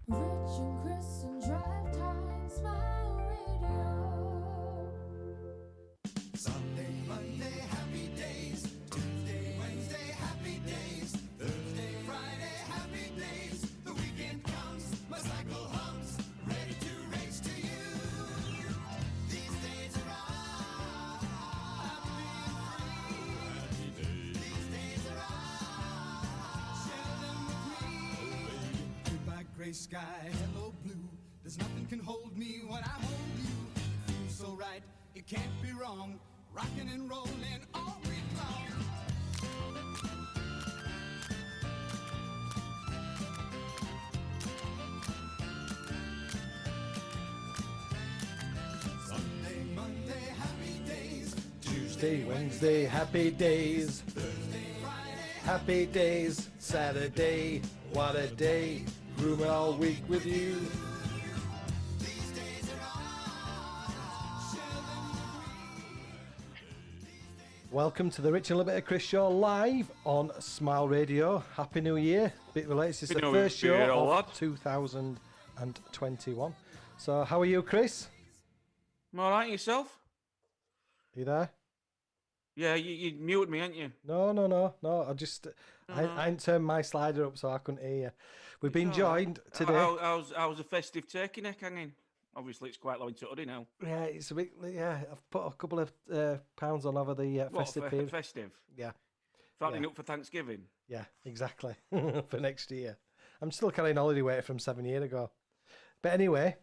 Rich and Chris and Drive Time Smile Radio. Sunday, Monday, happy days. Tuesday, Wednesday, happy days. Thursday, Friday, happy days. The weekend comes, my cycle hums, ready to race to you. These days are ours. Happy days. These days are ours. Share them with me. Goodbye, gray sky, hello, blue. There's nothing can hold me when I hold you. It feels so right, it can't be wrong. Rocking and rolling all week long. Sunday, Monday, happy days. Tuesday, Wednesday, happy days. Thursday, Friday, Happy days. Saturday, what a day. Rooming all week with you. these days are ours. Share them with me. Welcome to the Rich and Little Bit of Chris show live on Smile Radio. Happy New Year. Bit related. This is the Happy New first Year, show lad. of 2021. So, how are you, Chris? I'm all right, yourself? You there? Yeah, you muted me, ain't you? No. I just I hadn't turned my slider up, so I couldn't hear you. We've been It's all right. joined today. How's a festive turkey neck hanging? Obviously, it's quite low in Tutty now. Yeah, it's a bit. Yeah, I've put a couple of pounds on over the What, festive period. festive? Yeah. Fattening up for Thanksgiving? Yeah, exactly. For next year. I'm still carrying holiday weight from 7 years ago. But anyway,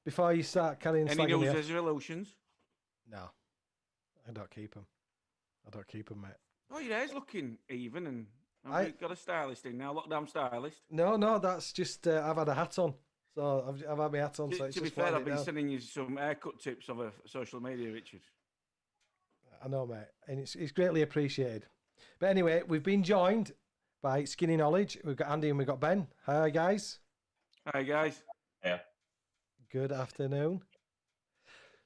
before you start carrying Any slagging New me off- resolutions? No, I don't keep them. Mate. Oh, your hair's looking even, and I- I've got a stylist in now, lockdown stylist. No, that's just I've had a hat on. So I've had my hat on. So it's To be just fair, flattened I've it been down. sending you some haircut tips over social media, Richard. I know, mate, and it's greatly appreciated. But anyway, we've been joined by Skinny Knowledge. We've got Andy and we've got Ben. Hi, guys. Hi, guys. Good afternoon.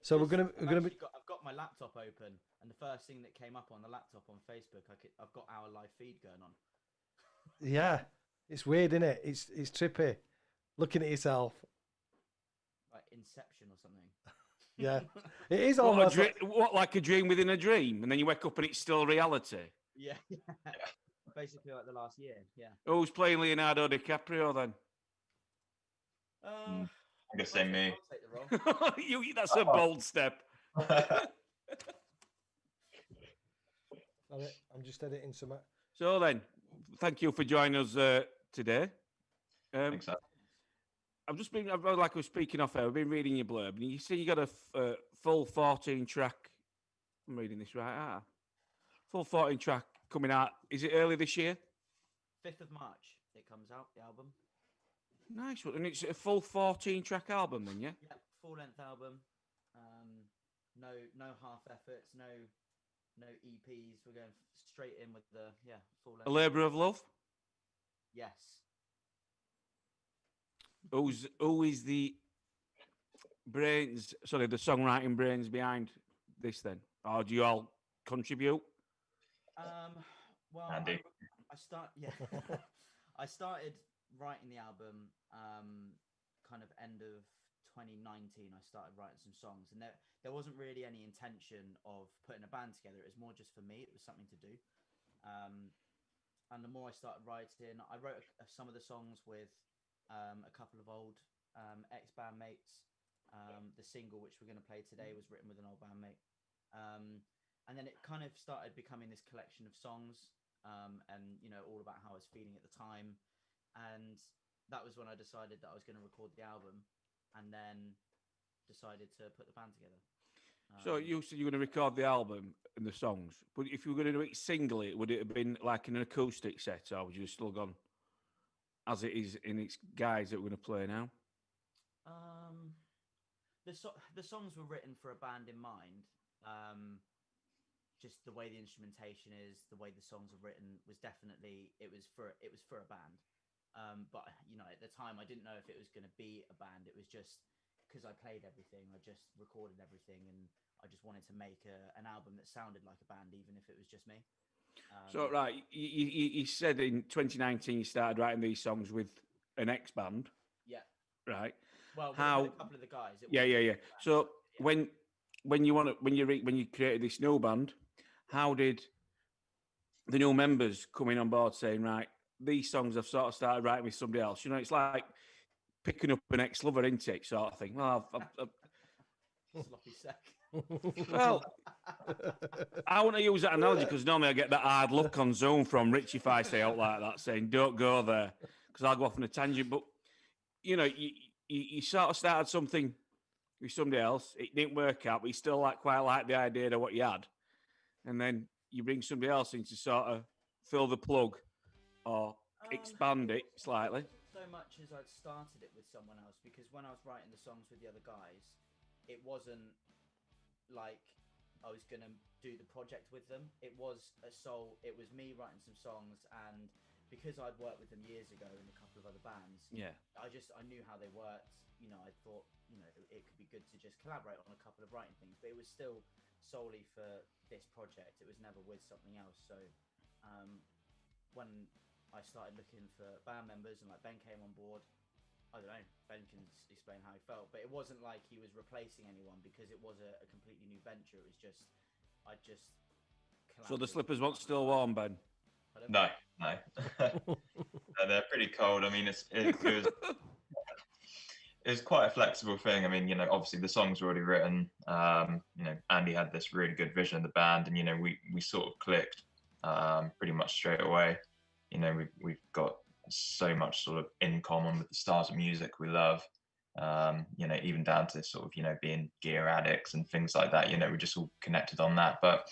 So we're gonna be. I've got my laptop open, and the first thing that came up on the laptop on Facebook, I've got our live feed going on. Yeah, it's weird, isn't it? It's trippy. Looking at yourself. Like Inception or something. Yeah, it is What, almost. Like, like a dream within a dream, and then you wake up and it's still reality? Yeah. Basically like the last year. Yeah. Who's playing Leonardo DiCaprio then? Uh, I'm gonna say me. I'll take the role. That's a bold step. Sorry, I'm just editing some. So then, thank you for joining us today. Thanks, Al. Like I was speaking off air, I've been reading your blurb, and you see you got a full 14 track. I'm reading this right. Full 14 track coming out. Is it early this year? 5th of March it comes out, the album. Nice one. And it's a full 14 track album, then, yeah? Yeah, full length album. No half efforts, no EPs. We're going straight in with the full length. A labour of love. Yes. Who is the the songwriting brains behind this then? Or do you all contribute? Well, Andy. I started writing the album kind of end of 2019. I started writing some songs, and there wasn't really any intention of putting a band together. It was more just for me. It was something to do. And the more I started writing, I wrote some of the songs with a couple of old ex-bandmates. The single which we're going to play today was written with an old bandmate. And then it kind of started becoming this collection of songs, and all about how I was feeling at the time. And that was when I decided that I was going to record the album, and then decided to put the band together. So you said you were going to record the album and the songs, but if you were going to do it singly, would it have been like an acoustic set, or would you have still gone as it is in its guise that we're going to play now? The songs were written for a band in mind. Just the way the instrumentation is, the way the songs are written was definitely it was for a band. But at the time I didn't know if it was going to be a band. It was just because I played everything, I just recorded everything, and I just wanted to make an album that sounded like a band, even if it was just me. So, right, you said in 2019 you started writing these songs with an ex-band. right? Well, How- with a couple of the guys. It Yeah, wasn't yeah, a yeah. big band, So yeah. when you created this new band, how did the new members coming on board saying, right, these songs I've sort of started writing with somebody else? You know, it's like picking up an ex-lover intake sort of thing. Well, Sloppy sack. well, I want to use that analogy because normally I get that hard look on Zoom from Rich if I say out like that, saying don't go there because I'll go off on a tangent. But you know, you sort of started something with somebody else. It didn't work out, but you still quite like the idea of what you had, and then you bring somebody else in to sort of fill the plug or expand it wasn't- slightly. It wasn't so much as I'd started it with someone else, because when I was writing the songs with the other guys, it wasn't like I was gonna do the project with them. It was it was me writing some songs, and because I'd worked with them years ago in a couple of other bands, Yeah. I knew how they worked. You know, I thought, you know, it could be good to just collaborate on a couple of writing things, but it was still solely for this project. It was never with something else. So when I started looking for band members and like Ben came on board, I don't know, Ben can explain how he felt, but it wasn't like he was replacing anyone because it was a completely new venture. It was just, I just. So the collaborated slippers with weren't still warm, Ben. Pardon? No, no. No, they're pretty cold. I mean, it was quite a flexible thing. I mean, you know, obviously the songs were already written. You know, Andy had this really good vision of the band, and you know, we sort of clicked pretty much straight away. You know, we've got so much sort of in common with the styles of music we love. You know, even down to sort of, you know, being gear addicts and things like that. You know, we just all connected on that. But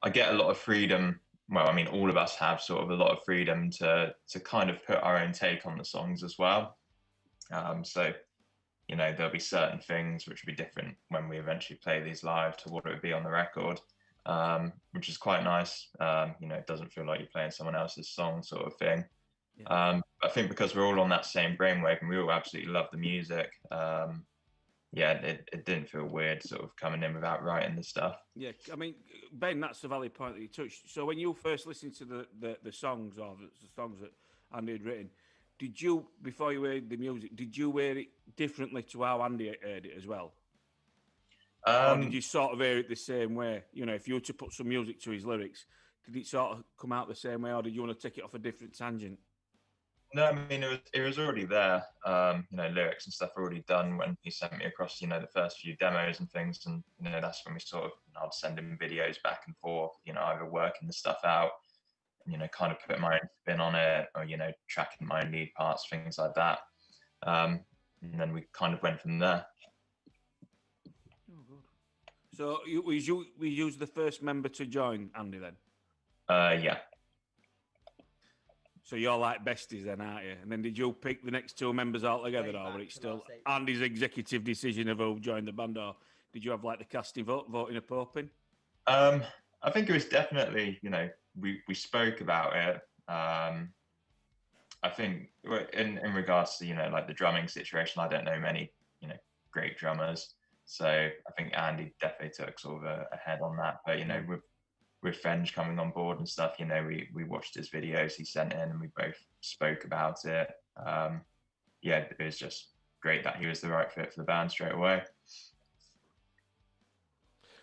I get a lot of freedom. Well, I mean, all of us have sort of a lot of freedom to kind of put our own take on the songs as well. So, you know, there'll be certain things which will be different when we eventually play these live to what it would be on the record, which is quite nice. You know, it doesn't feel like you're playing someone else's song sort of thing. Yeah. I think because we're all on that same brainwave and we all absolutely love the music, yeah, it didn't feel weird sort of coming in without writing the stuff. Yeah, I mean, Ben, that's a valid point that you touched. So when you first listened to the songs or the songs that Andy had written, did you, before you heard the music, did you hear it differently to how Andy heard it as well? Or did you sort of hear it the same way? You know, if you were to put some music to his lyrics, did it sort of come out the same way, or did you want to take it off a different tangent? No, I mean it was already there. You know, lyrics and stuff were already done when he sent me across, you know, the first few demos and things, and you know that's when we sort of, you know, I'd send him videos back and forth, you know, either working the stuff out, and, you know, kind of put my own spin on it, or you know, tracking my own lead parts, things like that. And then we kind of went from there. Oh, good. So we used the first member to join Andy then. Yeah. So you're like besties then, aren't you? And then did you pick the next two members altogether, Way or back were it to still last April. Andy's executive decision of who joined the band, or did you have like the casting vote, voting a pope in? I think it was definitely, you know, we spoke about it. I think in regards to, you know, like the drumming situation, I don't know many, you know, great drummers. So I think Andy definitely took sort of a head on that. But, you know, with Fenge coming on board and stuff, you know, we watched his videos he sent in and we both spoke about it. Yeah, it was just great that he was the right fit for the band straight away.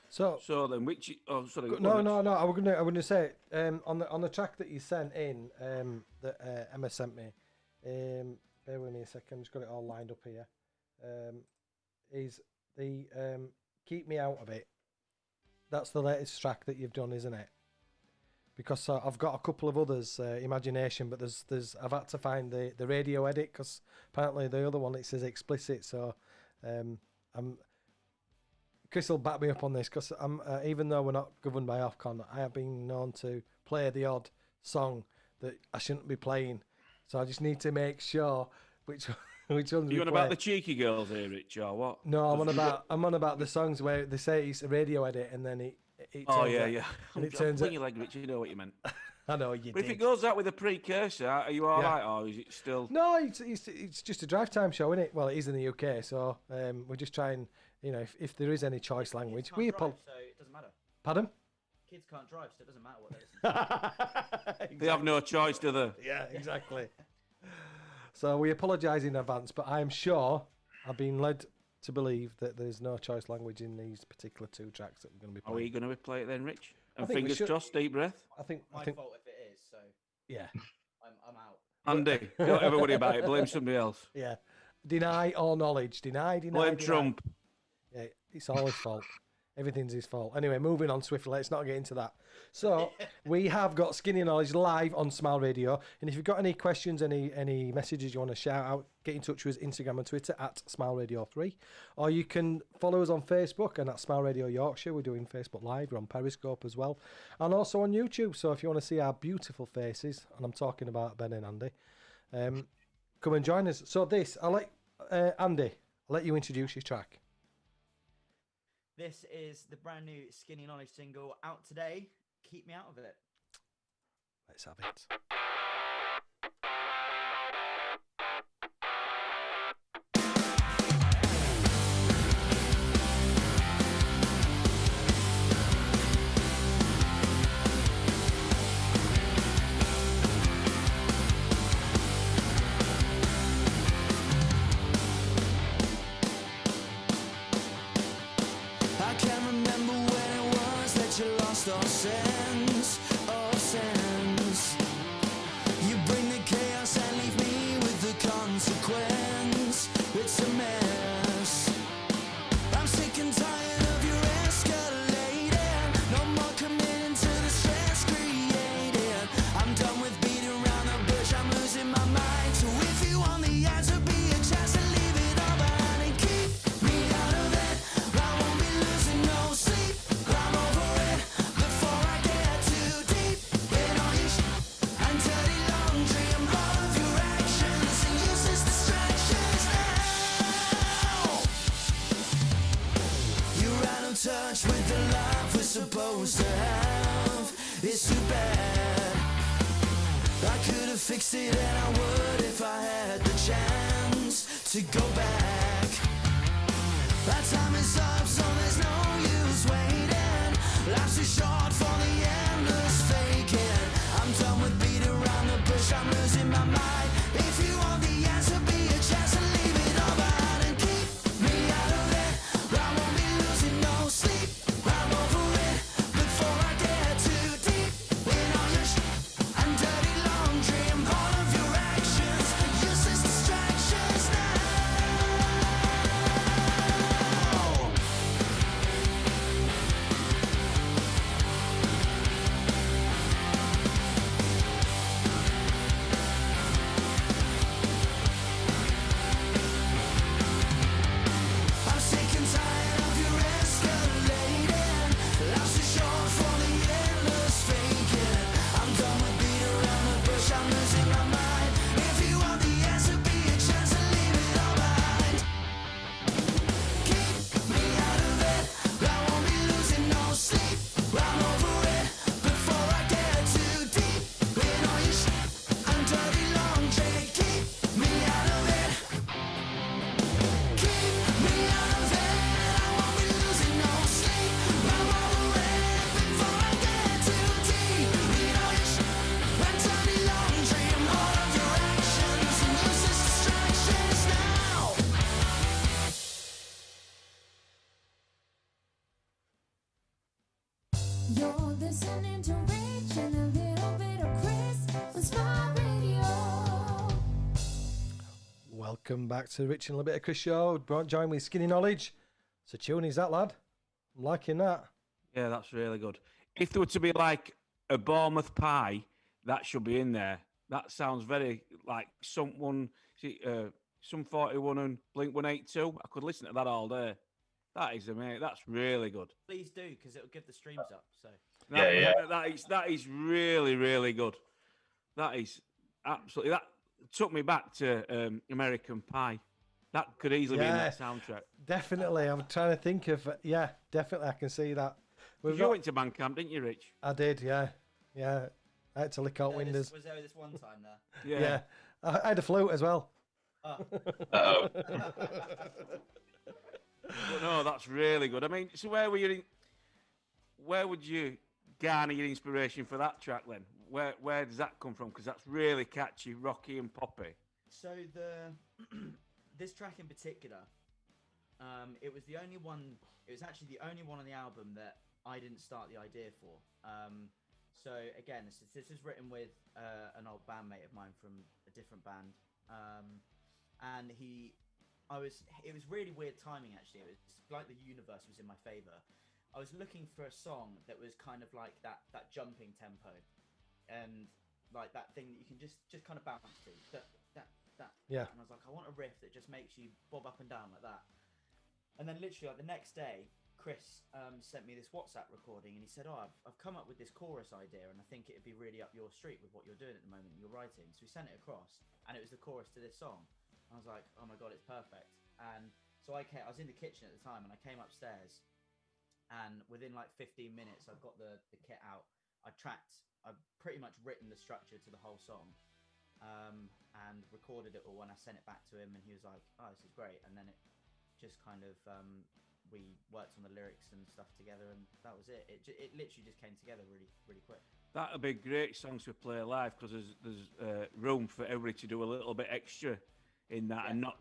So So then, which? Oh, sorry. go no, on, no, Rich. no. I was gonna say on the track that you sent in that Emma sent me. Bear with me a second. Just got it all lined up here. Is the "Keep Me Out of It"? That's the latest track that you've done, isn't it? Because I've got a couple of others, Imagination, but there's I've had to find the radio edit because apparently the other one it says explicit. So Chris will back me up on this because I'm even though we're not governed by Ofcon, I have been known to play the odd song that I shouldn't be playing. So I just need to make sure which ones Are we you on play. about the cheeky girls here, Rich, or what? No, I'm 'Cause on about the songs where they say it's a radio edit and then it Oh turns yeah, out- yeah. and it I'm turns pulling out- your leg, Rich. You know what you meant. I know you But if did. it goes out with a precursor, are you all Yeah. right, or is it still? No, it's just a drive time show, isn't it? Well, it is in the UK, so we're just trying. You know, if there is any choice language, Kids we can't drive, apologize. so it doesn't matter. Pardon? Kids can't drive, so it doesn't matter what they listen to. They have no choice, do they? Yeah, exactly. So we apologise in advance, but I am sure I've been led to believe that there's no choice language in these particular 2 tracks that we're going to be Are we playing. going to play it then, Rich? And think we fingers should. crossed, deep breath. I think, My fault if it is. So yeah, I'm out. Andy, don't ever worry about it. Blame somebody else. yeah. Deny all knowledge. Deny. Blame Trump. Yeah, it's all his fault. Everything's his fault. Anyway, moving on swiftly. Let's not get into that. So we have got Skinny Knowledge live on Smile Radio, and if you've got any questions, any messages you want to shout out, get in touch with us Instagram and Twitter at Smile Radio 3, or you can follow us on Facebook and at Smile Radio Yorkshire. We're doing Facebook Live. We're on Periscope as well, and also on YouTube. So if you want to see our beautiful faces, and I'm talking about Ben and Andy, come and join us. So I'll let Andy. I'll let you introduce your track. This is the brand new Skinny Knowledge single out today. Keep me out of it. Let's have it. I can't remember when it was that you lost all sense of sense. You bring the chaos and leave me with the consequence. It's a mess. I'm sick and tired of your escalating. No more committing to the stress created. I'm done with beating around the bush. I'm losing my mind. So if you want the answer, be a chance to leave it all behind and keep me out of it. I won't be losing no sleep. I'm over it before I get too deep in all your and dirty laundry. I'm all of your actions and useless distractions now. You're out of touch with the life we're supposed to have. It's too bad. I could have fixed it and I would if I had the chance to go back. That time is up, so there's no use waiting. Life's too short for the endless faking. I'm done with beating around the bush, I'm losing my mind. If you want the answer, be a chance to leave it all behind and keep me out of it. I won't be losing no sleep. I'm over it before I get too deep in all your and dirty laundry and all of your actions, useless distractions now. I'm sick and tired of your escalating. Life's too short for the endless faking. I'm done with beating around the bush. I'm losing my mind. If you want the answer, be a chance to leave it all behind. Keep me out of it. I won't be losing no sleep. I'm over it before I get too deep in all your and dirty laundry. Keep me out of it. Keep me out of it. I won't be losing no sleep. I'm over it before I get too deep in all your and dirty laundry and all of your actions and useless distractions now. You're listening to Rich and a little bit of Chris on Smile Radio. Welcome back to the Rich and a Little Bit of Chris show. Join with Skinny Knowledge. So tune is that, lad? I'm liking that. Yeah, that's really good. If there were to be like a Bournemouth pie, that should be in there. That sounds very like someone, some 41 and Blink 182. I could listen to that all day. That is amazing. That's really good. Please do, because it'll give the streams up. So That is really, really good. That is absolutely. That took me back to American Pie. That could easily be in that soundtrack. Definitely. I'm trying to think of. Yeah, definitely. I can see that. You went to Bandcamp, didn't you, Rich? I did. Yeah. Yeah. I had to lick out windows. Was there this one time there? Yeah. I had a flute as well. Oh. Uh-oh. But no, that's really good. I mean, so where would you garner your inspiration for that track then? Where does that come from? Because that's really catchy, rocky and poppy. So the this track in particular, it was the only one. It was actually the only one on the album that I didn't start the idea for. So again, this is written with an old bandmate of mine from a different band, and it was really weird timing actually. It was like the universe was in my favor. I was looking for a song that was kind of like that jumping tempo, and like that thing that you can just kind of bounce to. That. Yeah. And I was like, I want a riff that just makes you bob up and down like that. And then literally like the next day, Chris sent me this WhatsApp recording, and he said, "Oh, I've come up with this chorus idea, and I think it'd be really up your street with what you're doing at the moment. You're writing." So we sent it across, and it was the chorus to this song. I was like, "Oh my god, it's perfect!" And so I was in the kitchen at the time, and I came upstairs, and within like 15 minutes, I've got the kit out. I've pretty much written the structure to the whole song, and recorded it all. When I sent it back to him, and he was like, "Oh, this is great." And then it just kind of we worked on the lyrics and stuff together, and that was it. It literally just came together really, really quick. That'd be great songs to play live because there's room for everybody to do a little bit extra in that and not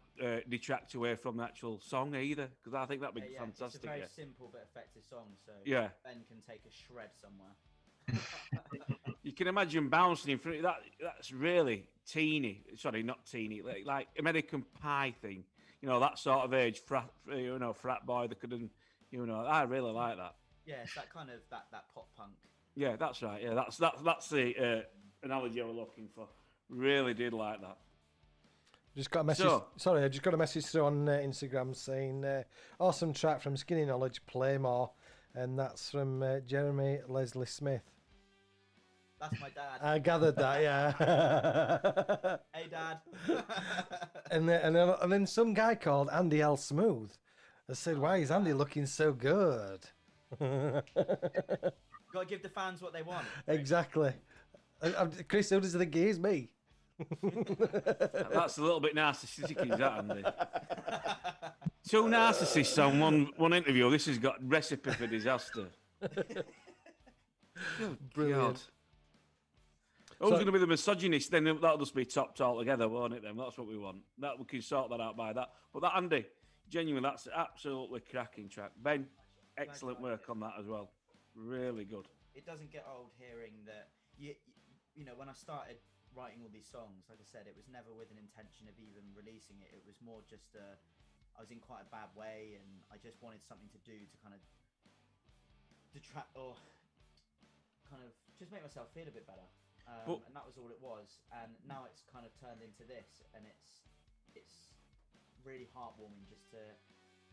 detract away from the actual song either. Because I think that'd be fantastic. It's a very simple but effective song, so Ben can take a shred somewhere. You can imagine bouncing in front of that. That's really teeny. Sorry, not teeny. Like American Pie thing. You know, that sort of age, frat boy that couldn't. I really like that. Yeah, it's that kind of that pop punk. Yeah, that's right. Yeah, that's the analogy I was looking for. Really did like that. Just got a message. Sorry, I just got a message through on Instagram saying, "Awesome track from Skinny Knowledge, play more," and that's from Jeremy Leslie Smith. That's my dad. I gathered that, yeah. Hey, Dad. and then some guy called Andy L. Smooth has said, "Why is Andy looking so good?" Gotta give the fans what they want. Exactly. Chris, who does the think he is? Me? That's a little bit narcissistic, is that, Andy? Two narcissists on one interview. This has got recipe for disaster. Brilliant. Who's going to be the misogynist? Then that'll just be topped altogether, won't it? Then that's what we want. That we can sort that out by that. But that Andy, genuinely, that's absolutely cracking track. Ben, excellent work on that as well. Really good. It doesn't get old hearing that. You know, when I started writing all these songs, like I said, it was never with an intention of even releasing it. It was more just I was in quite a bad way, and I just wanted something to do to kind of detract or kind of just make myself feel a bit better. And that was all it was. And now it's kind of turned into this, and it's really heartwarming just to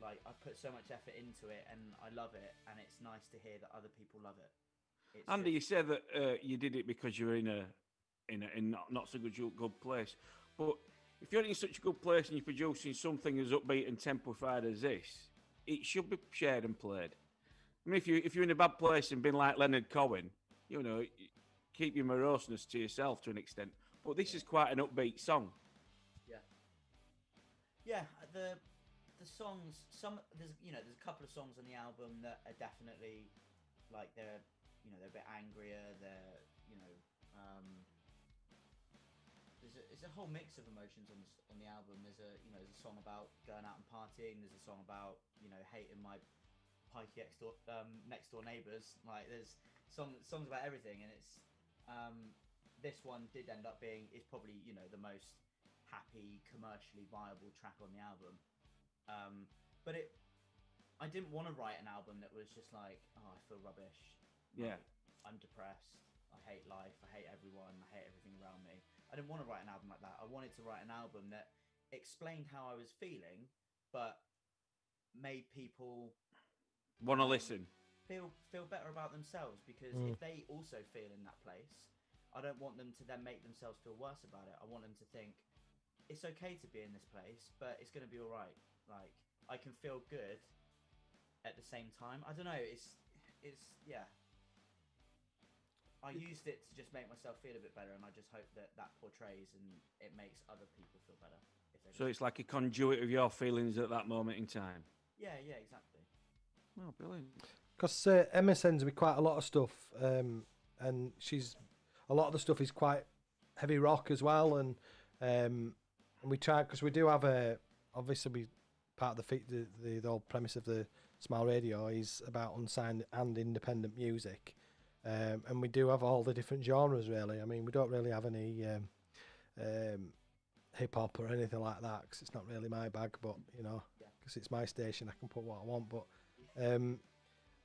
I put so much effort into it, and I love it, and it's nice to hear that other people love it. Andy, you said that you did it because you were in a not so good place, but if you're in such a good place and you're producing something as upbeat and templified as this, it should be shared and played. I mean, if you're in a bad place and been like Leonard Cohen, keep your moroseness to yourself to an extent. But this is quite an upbeat song. Yeah. The songs, there's a couple of songs on the album that are definitely they're a bit angrier. There's a whole mix of emotions on the album. There's a song about going out and partying. There's a song about hating my pikey next door neighbours. There's songs about everything, and it's this one did end up being is probably the most happy, commercially viable track on the album. But I didn't want to write an album that was just like, oh, I feel rubbish. Yeah. I'm depressed. I hate life. I hate everyone. I hate everything around me. I didn't want to write an album like that. I wanted to write an album that explained how I was feeling, but made people want to listen, feel better about themselves. Because if they also feel in that place, I don't want them to then make themselves feel worse about it. I want them to think it's okay to be in this place, but it's going to be all right. I can feel good at the same time. I don't know. It's yeah. I used it to just make myself feel a bit better, and I just hope that portrays and it makes other people feel better. So it's like a conduit of your feelings at that moment in time. Yeah, exactly. Oh, brilliant. Because Emma sends me quite a lot of stuff, and a lot of the stuff is quite heavy rock as well, and and we try because we do have a obviously we part of the whole premise of the Smile Radio is about unsigned and independent music, and we do have all the different genres really. I mean, we don't really have any hip hop or anything like that because it's not really my bag, but you know, because it's my station, I can put what I want.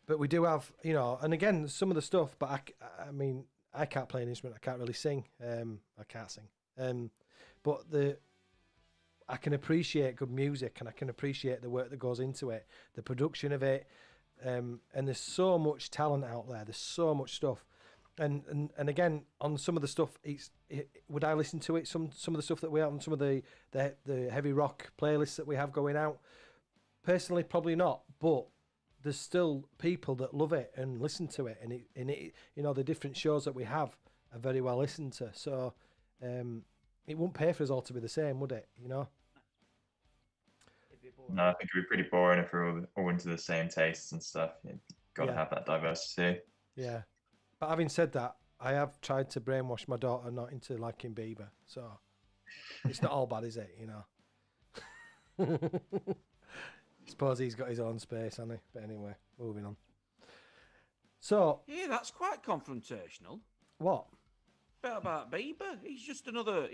But we do have, you know, and again, some of the stuff. But I mean, I can't play an instrument. I can't really sing. I can't sing. But I can appreciate good music, and I can appreciate the work that goes into it, the production of it, and there's so much talent out there. There's so much stuff, and again, on some of the stuff, would I listen to it? Some of the stuff that we have on some of the heavy rock playlists that we have going out. Personally, probably not, but there's still people that love it and listen to it, and it you know, the different shows that we have are very well listened to. So it wouldn't pay for us all to be the same, would it? You know. It'd be boring. No, I think it'd be pretty boring if we're all into the same tastes and stuff. You've got to Yeah. have that diversity. Yeah, but having said that, I have tried to brainwash my daughter not into liking Bieber, so it's not all bad, is it? You know. Suppose he's got his own space, hasn't he? But anyway, moving on. So Yeah, that's quite confrontational. what? Bit about Bieber. He's just another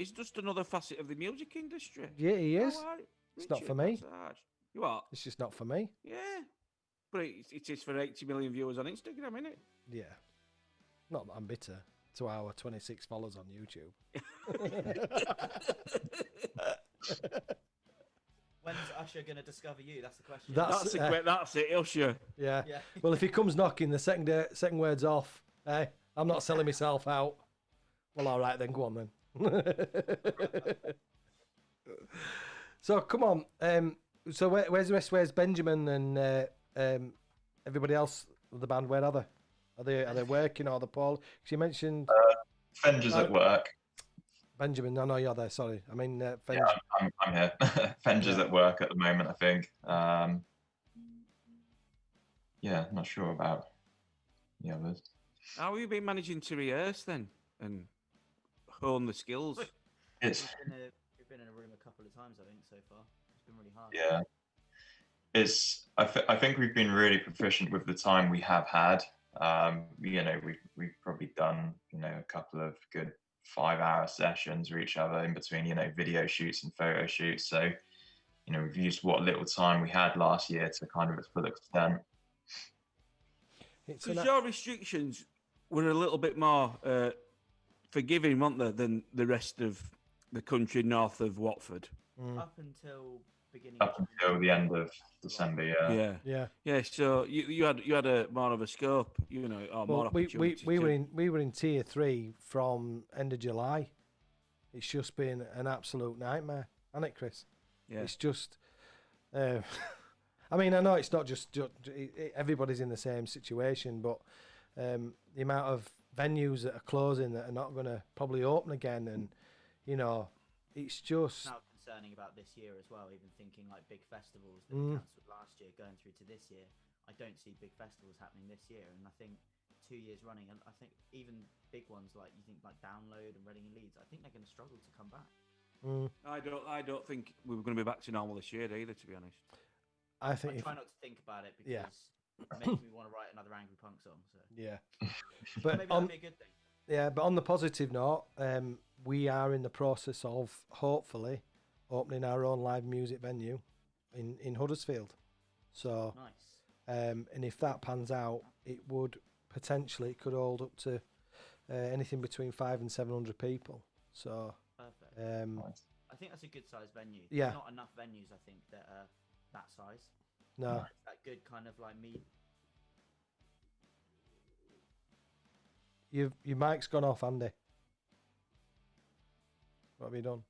facet of the music industry. Yeah, he is. All right, It's not for Richard, me. that's harsh. You what? It's just not for me. Yeah. But it is for 80 million viewers on Instagram, isn't it? Yeah. Not that I'm bitter to our 26 followers on YouTube. When's Usher gonna discover you? That's the question. That's it, Usher. Yeah. Yeah. Well, if he comes knocking, the second word's off. Hey, I'm not selling myself out. Well, all right then. Go on then. So come on. So where's the rest? Where's Benjamin and everybody else of the band? Where are they? Are they working or the Paul? Because you mentioned Fenger's at work. Benjamin. No, you're there. Sorry, I mean Fenge. Yeah, I'm here. Fenger's Yeah. at work at the moment, I think. Yeah, not sure about the others. How have you been managing to rehearse then and hone the skills? It's We've been in a room a couple of times, I think, so far. It's been really hard. yeah. I think we've been really proficient with the time we have had. You know, we've probably done, you know, a couple of good 5-hour sessions with each other in between, you know, video shoots and photo shoots. So, you know, we've used what little time we had last year to kind of its full extent. It's Because your restrictions were a little bit more forgiving, weren't they, than the rest of the country north of Watford? Up until beginning. Up of until the end of December, yeah. Yeah. So you had a more of a scope, you know, or more Well, we opportunity. we were in tier 3 from end of July. It's just been an absolute nightmare, hasn't it, Chris? Yeah. It's just. I mean, I know it's not just everybody's in the same situation, but the amount of venues that are closing that are not going to probably open again, and you know, it's just. Now concerning about this year as well, even thinking like big festivals that were cancelled last year going through to this year. I don't see big festivals happening this year, and I think 2 years running, and I think even big ones like you think like Download and Reading and Leeds, I think they're going to struggle to come back. I don't think we were going to be back to normal this year either, to be honest. I I think. try not to think about it because Yeah. it makes me want to write another Angry Punk song. So Yeah. but But maybe on, that'd be a good thing. yeah, but on the positive note, we are in the process of hopefully opening our own live music venue in Huddersfield. So, Nice. and if that pans out, it would potentially it could hold up to anything between 500 and 700 people. So, Perfect. Nice. I think that's a good size venue. Yeah. There's not enough venues, I think, that are that size. no, It's that good kind of like me. your mic's gone off, Andy. What have you done?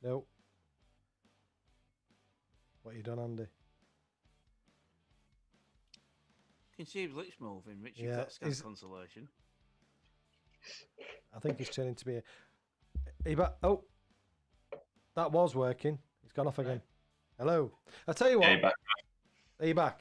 No. What have you done, Andy? You can see his lips moving, Richard. Yeah, That's kind is- of consolation. I think he's turning to be oh, that was working. It's gone off again. Hello. I'll tell you what. Yeah, but Are you back?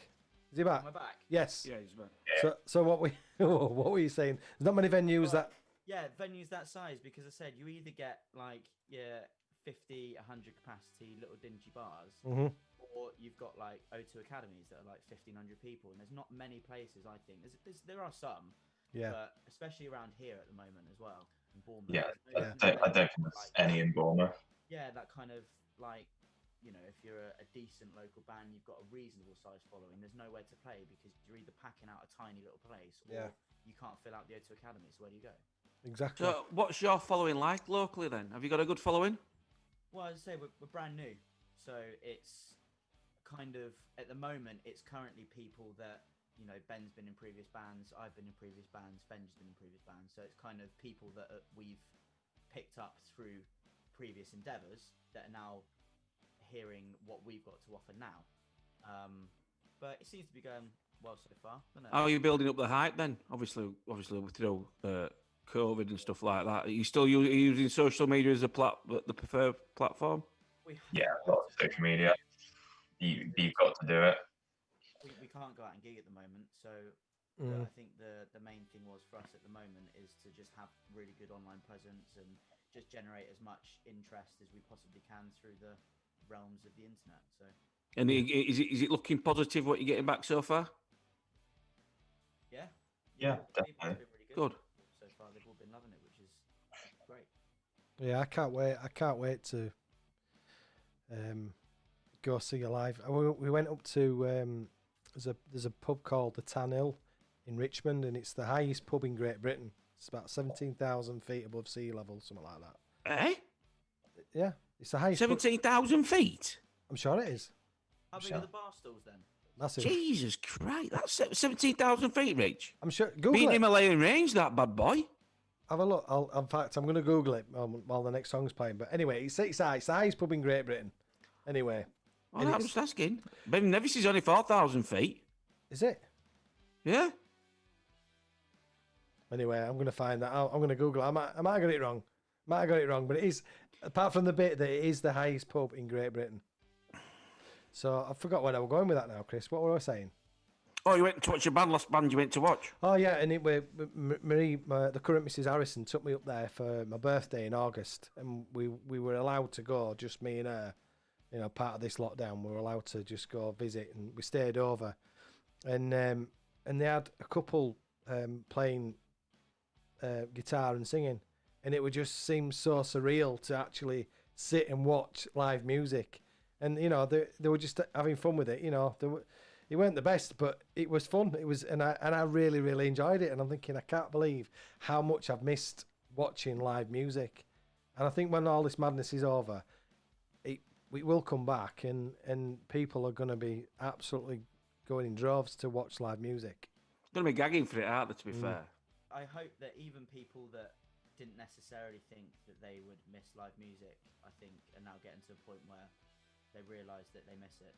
Is he back? Am I back? Yes. Yeah, he's back. So what we what were you saying? There's not many venues that Yeah, venues that size, because I said you either get like your 50, 100 capacity little dingy bars, Hmm. or you've got like O2 academies that are like 1,500 people, and there's not many places. I think there are some, Yeah. but especially around here at the moment as well in Bournemouth. Yeah, there's I no don't venues think that, there's like, any in Bournemouth. yeah, that kind of like, if you're a decent local band, you've got a reasonable size following. There's nowhere to play because you're either packing out a tiny little place, or Yeah. you can't fill out the O2 academy. So where do you go? Exactly. So, what's your following like locally then? Have you got a good following? Well, as I say, we're brand new, so it's kind of at the moment it's currently people that Ben's been in previous bands, I've been in previous bands, Ben's been in previous bands, so it's kind of people that we've picked up through previous endeavours that are now hearing what we've got to offer now. But it seems to be going well so far, doesn't it? How are you building up the hype then? Obviously through COVID and stuff like that. Are you still using social media as the preferred platform? Yeah, a lot of social media. You've got to do it. We can't go out and gig at the moment, so I think the main thing was for us at the moment is to just have really good online presence and just generate as much interest as we possibly can through the realms of the internet. So, And is it looking positive what you're getting back so far? yeah, Yeah, the feedback's definitely. been really good. Good. So far, they've all been loving it, which is great. Yeah, I can't wait. I can't wait to go see you live. We went up to there's a pub called the Tan Hill in Richmond, and it's the highest pub in Great Britain. It's about 17,000 feet above sea level, something like that. Eh? Yeah, it's the highest. pub- 17,000 feet? I'm sure it is. How big sure. are the bar stools then? Massive. Jesus Christ, that's 17,000 feet, Rich. I'm sure. Google Being it. Himalayan range, that bad boy. Have a look. In fact, I'm going to Google it while the next song's playing. But anyway, it's the highest pub in Great Britain. Anyway, Well, And I'm it's- just asking. Ben Nevis is only 4,000 feet. is it? Yeah? Anyway, I'm going to find that out. I'm going to Google it. I might have got it wrong. But it is, apart from the bit that it is the highest pub in Great Britain. So I forgot where I was going with that now, Chris. What were I saying? Oh, you went to watch your last band you went to watch? Oh yeah, and Marie, the current Mrs. Harrison, took me up there for my birthday in August, and we were allowed to go, just me and her. Part of this lockdown, we were allowed to just go visit, and we stayed over, and they had a couple playing guitar and singing, and it would just seem so surreal to actually sit and watch live music, and they were just having fun with it. It weren't the best, but it was fun. It was, and I really, really enjoyed it. And I'm thinking, I can't believe how much I've missed watching live music. And I think when all this madness is over, it will come back, and people are going to be absolutely going in droves to watch live music. Going to be gagging for it, aren't they, to be fair? I hope that even people that didn't necessarily think that they would miss live music, I think, are now getting to a point where they realise that they miss it.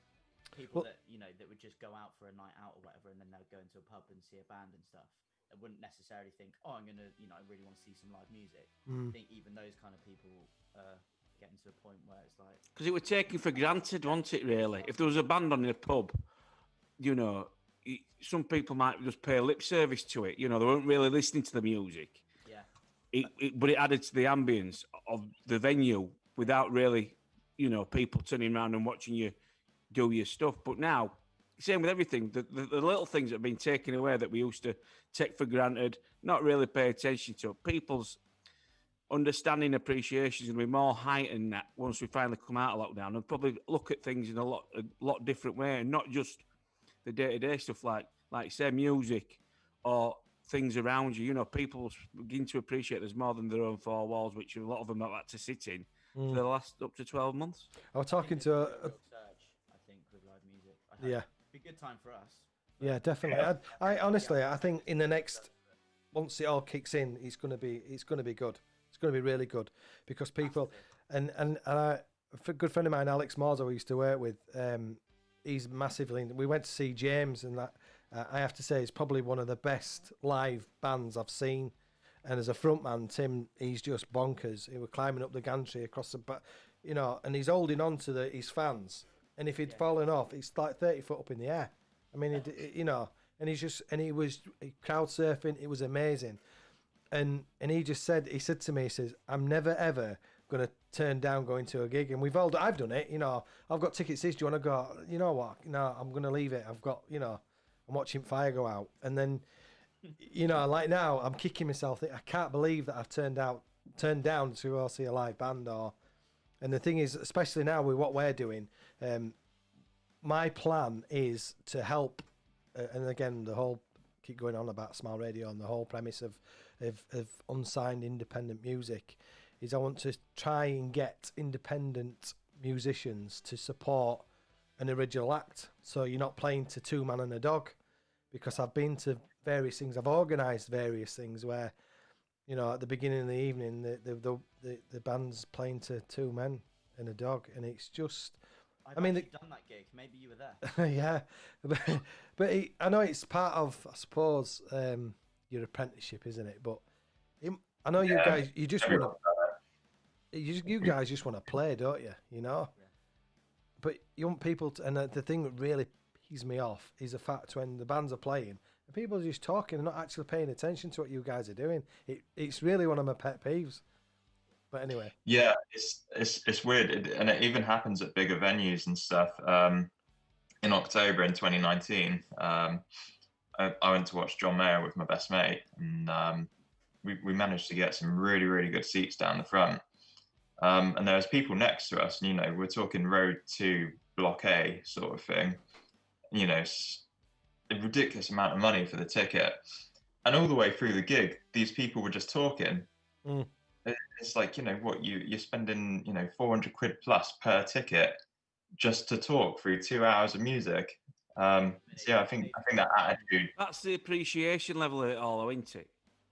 People Well- that that would just go out for a night out or whatever, and then they'll go into a pub and see a band and stuff. They wouldn't necessarily think, "Oh, I'm gonna, I really want to see some live music." I think even those kind of people are getting to a point where it's like, Because it was taken for granted, wasn't it, really? If there was a band on in a pub, some people might just pay lip service to it. They weren't really listening to the music. yeah, But it added to the ambience of the venue without really, people turning around and watching you do your stuff. But now, same with everything, the little things that have been taken away that we used to take for granted, not really pay attention to. People's understanding, appreciation is going to be more heightened that once we finally come out of lockdown, and probably look at things in a lot different way, and not just the day-to-day stuff like say music or things around you. People begin to appreciate there's more than their own four walls, which a lot of them have had to sit in for the last up to 12 months. I was talking I think to there's a, a real surge, I think, with live music. I hope. yeah. It'd be a good time for us. Yeah, definitely. I honestly, I think in the next, once it all kicks in, it's gonna be good. It's gonna be really good, because people, and a good friend of mine, Alex Morse, who I used to work with, he's massively. We went to see James, and that I have to say is probably one of the best live bands I've seen. And as a frontman, Tim, he's just bonkers. He was climbing up the gantry across the, and he's holding on to his fans. And if he'd fallen off, it's like 30 foot up in the air. I mean, and he was crowd surfing. It was amazing. and he just said, he said to me, he says, I'm never ever gonna turn down going to a gig. And I've done it, you know. I've got tickets. Do you want to go? You know what? No, I'm gonna leave it. I've got, you know, I'm watching fire go out, and then, you know, like now I'm kicking myself. I can't believe that I've turned down to go see a live band. And the thing is, especially now with what we're doing, my plan is to help. And again, the whole keep going on about Smile Radio and the whole premise of unsigned independent music is I want to try and get independent musicians to support an original act. So you're not playing to two man and a dog, because I've been to various things. I've organised various things where, you know, at the beginning of the evening, the band's playing to two men and a dog, and it's just. I've I mean, actually done that gig. Maybe you were there. Yeah, but I know it's part of, I suppose, your apprenticeship, isn't it? But I know you guys, you just want Everyone's to, you guys just want to play, don't you? You know. Yeah. But you want people to, and the thing that really pees me off is the fact when the bands are playing and people are just talking and not actually paying attention to what you guys are doing. It's really one of my pet peeves. But anyway. Yeah, it's weird, and it even happens at bigger venues and stuff. In October in 2019, I went to watch John Mayer with my best mate, and we managed to get some really, really good seats down the front. And there was people next to us, and, you know, we're talking row 2, block A sort of thing. You know, a ridiculous amount of money for the ticket. And all the way through the gig, these people were just talking. Mm. It's like, you know, what you're spending, you know, 400 quid plus per ticket just to talk through 2 hours of music. So yeah, I think that attitude. That's the appreciation level of it all, though, isn't it?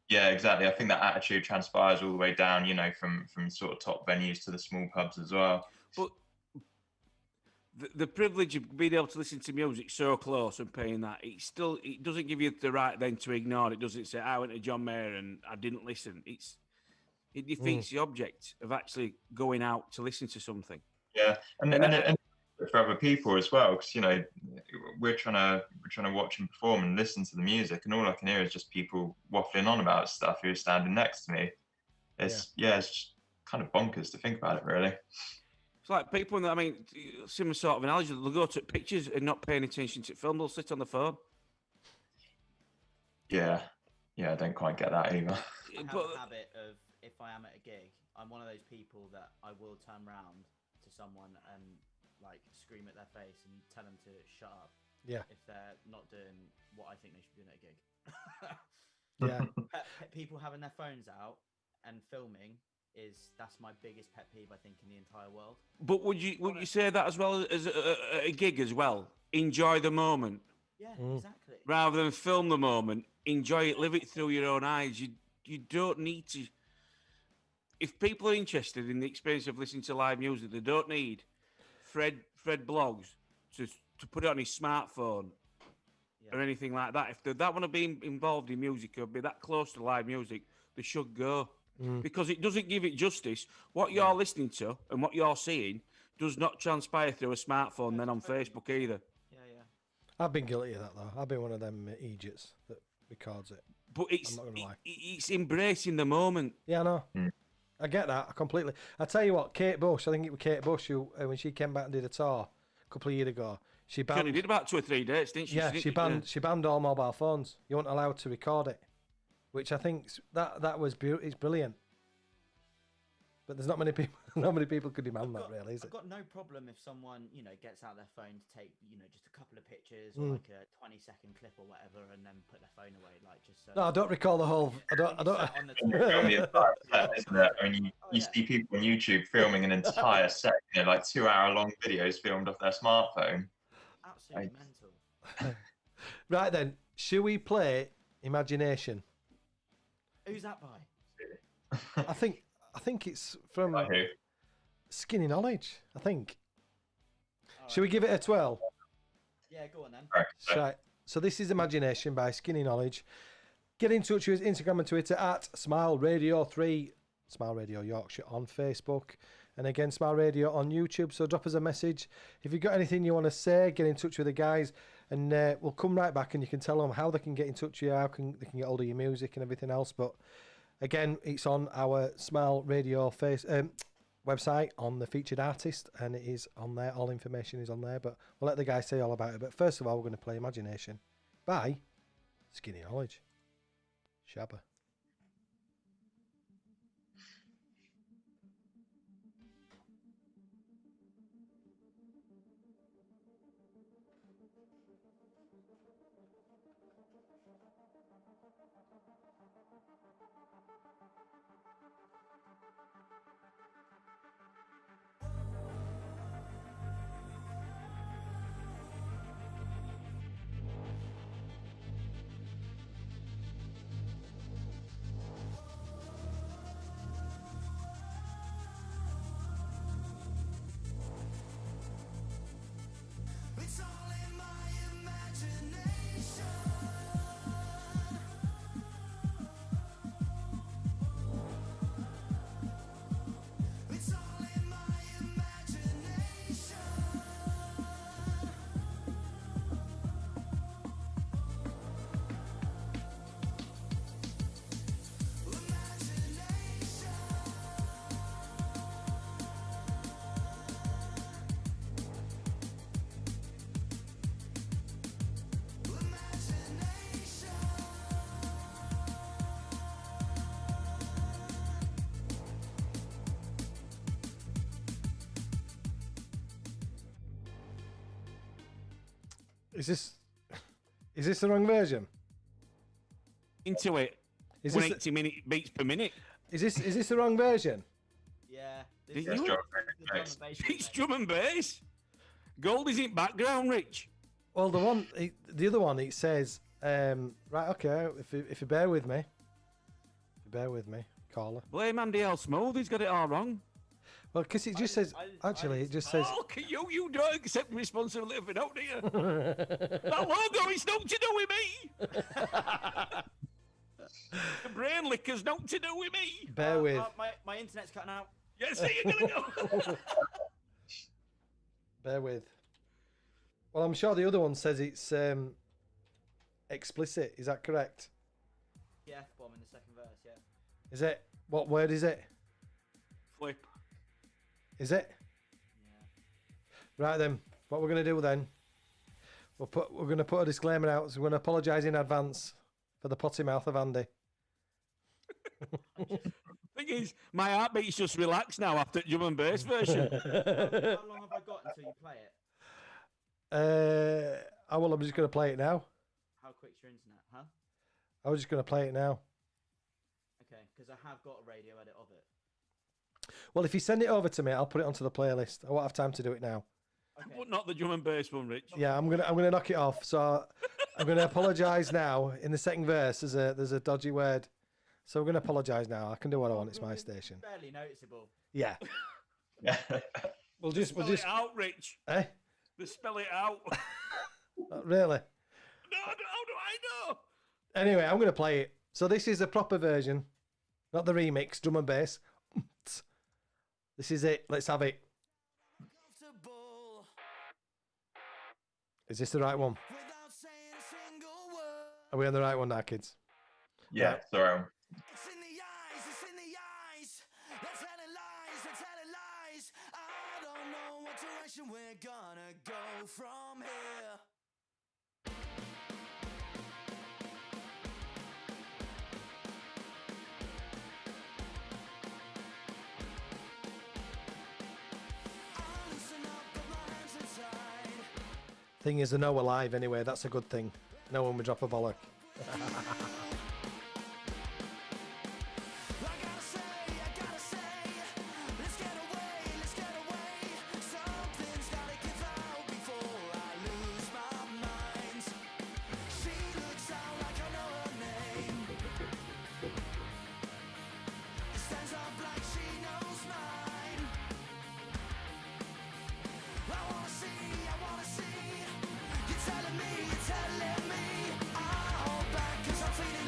Yeah, exactly. I think that attitude transpires all the way down, you know, from sort of top venues to the small pubs as well. But the privilege of being able to listen to music so close and paying that, it doesn't give you the right then to ignore it, does it? Say, I went to John Mayer and I didn't listen. It defeats the object of actually going out to listen to something. Yeah, and for other people as well, because, you know, we're trying to watch and perform and listen to the music, and all I can hear is just people waffling on about stuff who are standing next to me. It's just kind of bonkers to think about it, really. It's like people, I mean, similar sort of analogy, they'll go to pictures and not paying attention to film, they'll sit on the phone. Yeah, I don't quite get that either. I have a habit of, if I am at a gig, I'm one of those people that I will turn round to someone and like scream at their face and tell them to shut up. Yeah. If they're not doing what I think they should be doing at a gig. Yeah. People having their phones out and filming that's my biggest pet peeve, I think, in the entire world. But would you say that as well as a gig as well? Enjoy the moment. Yeah, exactly. Rather than film the moment, enjoy it, live it through your own eyes. You don't need to. If people are interested in the experience of listening to live music, they don't need Fred Blogs to put it on his smartphone or anything like that. If they want to be involved in music or be that close to live music, they should go. Because it doesn't give it justice. What you're listening to and what you're seeing does not transpire through a smartphone then on Facebook either. Yeah. I've been guilty of that, though. I've been one of them idiots that records it. But I'm not gonna lie. it's embracing the moment. Yeah, I know. I get that completely. I tell you what, Kate Bush, I think it was Kate Bush who, when she came back and did a tour a couple of years ago, she She only banned. did about 2 or 3 dates, didn't she? Yeah, she banned all mobile phones. You weren't allowed to record it, which I think that was it's brilliant. But there's not many people. Not many people could demand that, really, is it? I've got no problem if someone, you know, gets out their phone to take, you know, just a couple of pictures or like a 20-second clip or whatever, and then put their phone away, like just. No, I don't recall the whole. I don't. On the Film the entire set, isn't it? I mean, you see people on YouTube filming an entire set, you know, like 2-hour-long videos filmed off their smartphone. Absolutely mental. Right then, should we play Imagination? Who's that by? I think it's from By who? Skinny Knowledge. I think. Should we give it a 12? Yeah, go on then. Right. So this is Imagination by Skinny Knowledge. Get in touch with us, Instagram and Twitter at Smile Radio 3, Smile Radio Yorkshire on Facebook, and again Smile Radio on YouTube. So drop us a message. If you've got anything you want to say, get in touch with the guys, and we'll come right back and you can tell them how they can get in touch with you, how they can get hold of your music and everything else. But Again, it's on our Smile Radio website on the featured artist, and it is on there. All information is on there, but we'll let the guys say all about it. But first of all, we're going to play Imagination by Skinny Knowledge. Shabba. It's all in my imagination. It's all in my imagination. Is this the wrong version? Into it. Is this 180 minute beats per minute. is this the wrong version? Yeah. Did is you? the Drum drum and and bass It's remix. drum and bass. Gold is in background, Rich. Well, the other one, it says, right, okay, if you bear with me, caller. Blame Andy L. Smooth. He's got it all wrong. Well, because it just says, I actually, it didn't- just says, Oh, can you don't accept responsibility for it, do you? That logo is nothing to do with me. The brain licker's nothing to do with me. bear with, My internet's cutting out. Yes, see, you're gonna go. bear with. Well, I'm sure the other one says it's explicit. Is that correct? The F-bomb in the second verse, yeah. Is it? What word is it? Flip. Is it? Yeah. Right then. What we're going to do then? We're going to put a disclaimer out. So we're going to apologise in advance for the potty mouth of Andy. Thing is, my heartbeat's just relaxed now after the drum and bass version. How long have I got until you play it? I'm just going to play it now. How quick's your internet, huh? I was just going to play it now. Okay, because I have got a radio edit of it. Well, if you send it over to me, I'll put it onto the playlist. I won't have time to do it now. Okay. But not the drum and bass one, Rich. Yeah, I'm gonna knock it off. So I'm gonna apologise now. In the second verse, there's a dodgy word. So we're gonna apologise now. I can do what I want. It's my station. Barely noticeable. Yeah. Yeah. We'll just Spell it out, Rich. eh? They spell it out. Really? No, how do I know? Anyway, I'm gonna play it. So this is a proper version, not the remix, drum and bass. This is it. Let's have it. Comfortable Is this the right one? without saying a single word. Are we on the right one now, kids? Yeah, sorry. It's in the eyes, it's in the eyes. They're telling lies, they're telling lies. I don't know what direction we're gonna go from here. I'll loosen up, but my hands are tied. Thing is, I know we're live anyway. That's a good thing. No one would drop a bollock. I gotta say, let's get away. Something's gotta give out before I lose my mind. She looks out like I know her name. Stands up like she knows mine. I wanna see. You're telling me. I hold back 'cause I'm feeling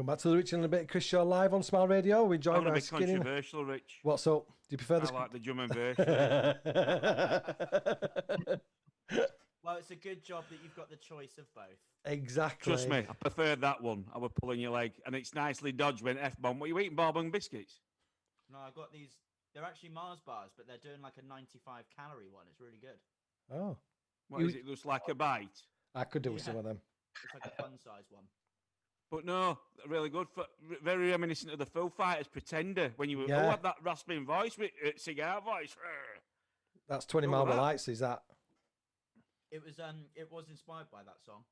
Welcome back to the Rich and a Bit Chris Show live on Smile Radio. We I'm joined going by to be Skinny. controversial, Rich. What's up? Do you prefer I this? like the drum and bass. Well, it's a good job that you've got the choice of both. Exactly. Trust me, I preferred that one. I was pulling your leg, and it's nicely dodged when F-bomb. What are you eating, barbecue biscuits? No, I got these. They're actually Mars bars, but they're doing like a 95 calorie one. It's really good. Oh, What You- is it? Just like a bite? I could do with some Yeah. of them. It's like a fun size one. But no, really good. Very reminiscent of the Foo Fighters Pretender when you were Yeah. had that rasping voice with cigar voice. That's 20 Oh, Marlboro that- Lights, is that? It was inspired by that song.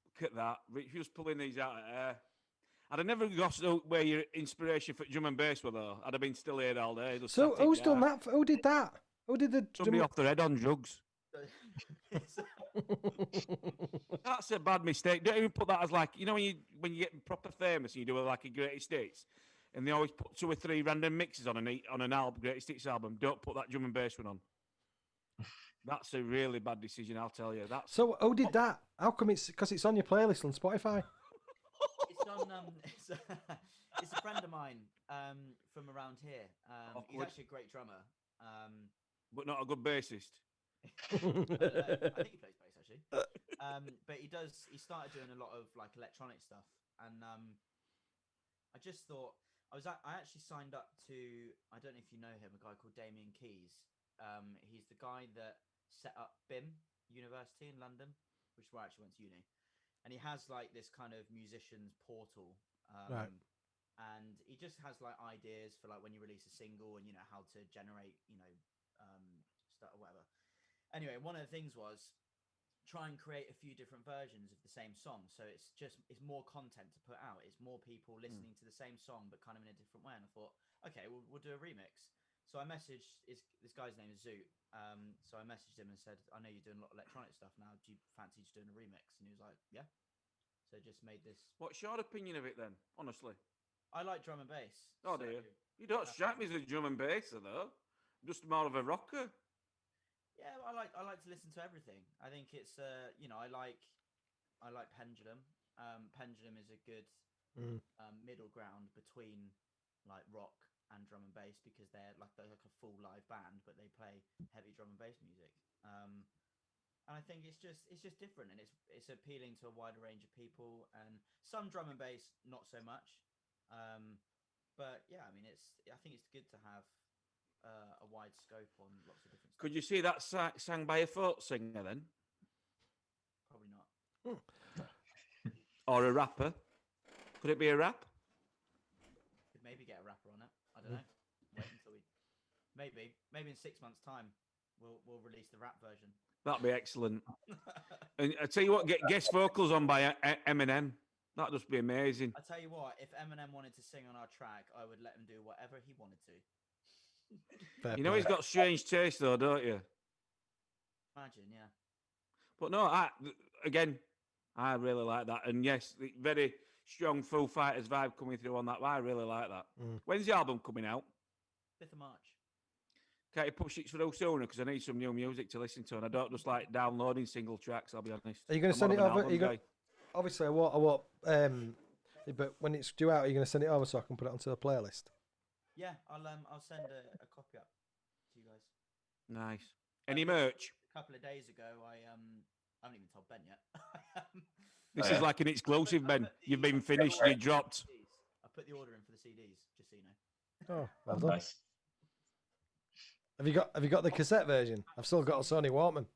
Look at that. Rich was pulling these out of air. I'd have never got where your inspiration for drum and bass were, though. I'd have been still here all day. just So static who's done guy. that? Who did that? Who did the Somebody off their head on drugs. It's- That's a bad mistake. Don't even put that as like, when you get proper famous and you do like a greatest hits, and they always put 2 or 3 random mixes on an album, greatest hits album. Don't put that drum and bass one on. That's a really bad decision, I'll tell you. That's So who did that? How come it's because it's on your playlist on Spotify? it's on. It's a friend of mine from around here. He's Awkward. actually a great drummer. but not a good bassist. I think he plays bass actually. But he started doing a lot of like electronic stuff, and I just thought I actually signed up to, I don't know if you know him, a guy called Damien Keys. He's the guy that set up BIM University in London, which is where I actually went to uni, and he has like this kind of musicians portal. Right. And he just has like ideas for like when you release a single and how to generate stuff or whatever. Anyway, one of the things was try and create a few different versions of the same song, so it's more content to put out. It's more people listening to the same song but kind of in a different way. And I thought, okay, we'll do a remix. So I messaged this guy's name is Zoot. So I messaged him and said, I know you're doing a lot of electronic stuff now. Do you fancy just doing a remix? And he was like, yeah. So just made this. What's your opinion of it then, honestly? I like drum and bass. Oh, so- dear. You don't strike me as a drum and basser, though. Just more of a rocker. Yeah, I like to listen to everything. I think it's I like Pendulum. Pendulum is a good middle ground between like rock and drum and bass because they're like a full live band, but they play heavy drum and bass music. And I think it's just different, and it's appealing to a wider range of people. And some drum and bass, not so much. But yeah, I mean, I think it's good to have a wide scope on lots of different stuff. Could you see that sang by a folk singer then? Probably not. Or a rapper? Could it be a rap? Could maybe get a rapper on it. I don't know. Wait until maybe in 6 months' time we'll release the rap version. That'd be excellent. And I tell you what, get guest vocals on by Eminem. That'd just be amazing. I tell you what, if Eminem wanted to sing on our track, I would let him do whatever he wanted to. Fair You know play. he's got strange taste though, don't you? Imagine, yeah. But no, I really like that. And yes, the very strong Foo Fighters vibe coming through on that. I really like that. Mm. When's the album coming out? 5th of March. Can't you push it through sooner? Because I need some new music to listen to, and I don't just like downloading single tracks. I'll be honest. Are you going I'm to send more it of an over? album guy. Obviously, I won't. But when it's due out, are you going to send it over so I can put it onto the playlist? Yeah, I'll send a copy up to you guys. Nice. Any merch? A couple of days ago, I haven't even told Ben yet. This Oh, is yeah. like an exclusive, I Ben. put You've the- been finished. You dropped. I put the order in for the CDs, just so you know. Oh, well done. Nice. Have you got the cassette version? I've still got a Sony Walkman.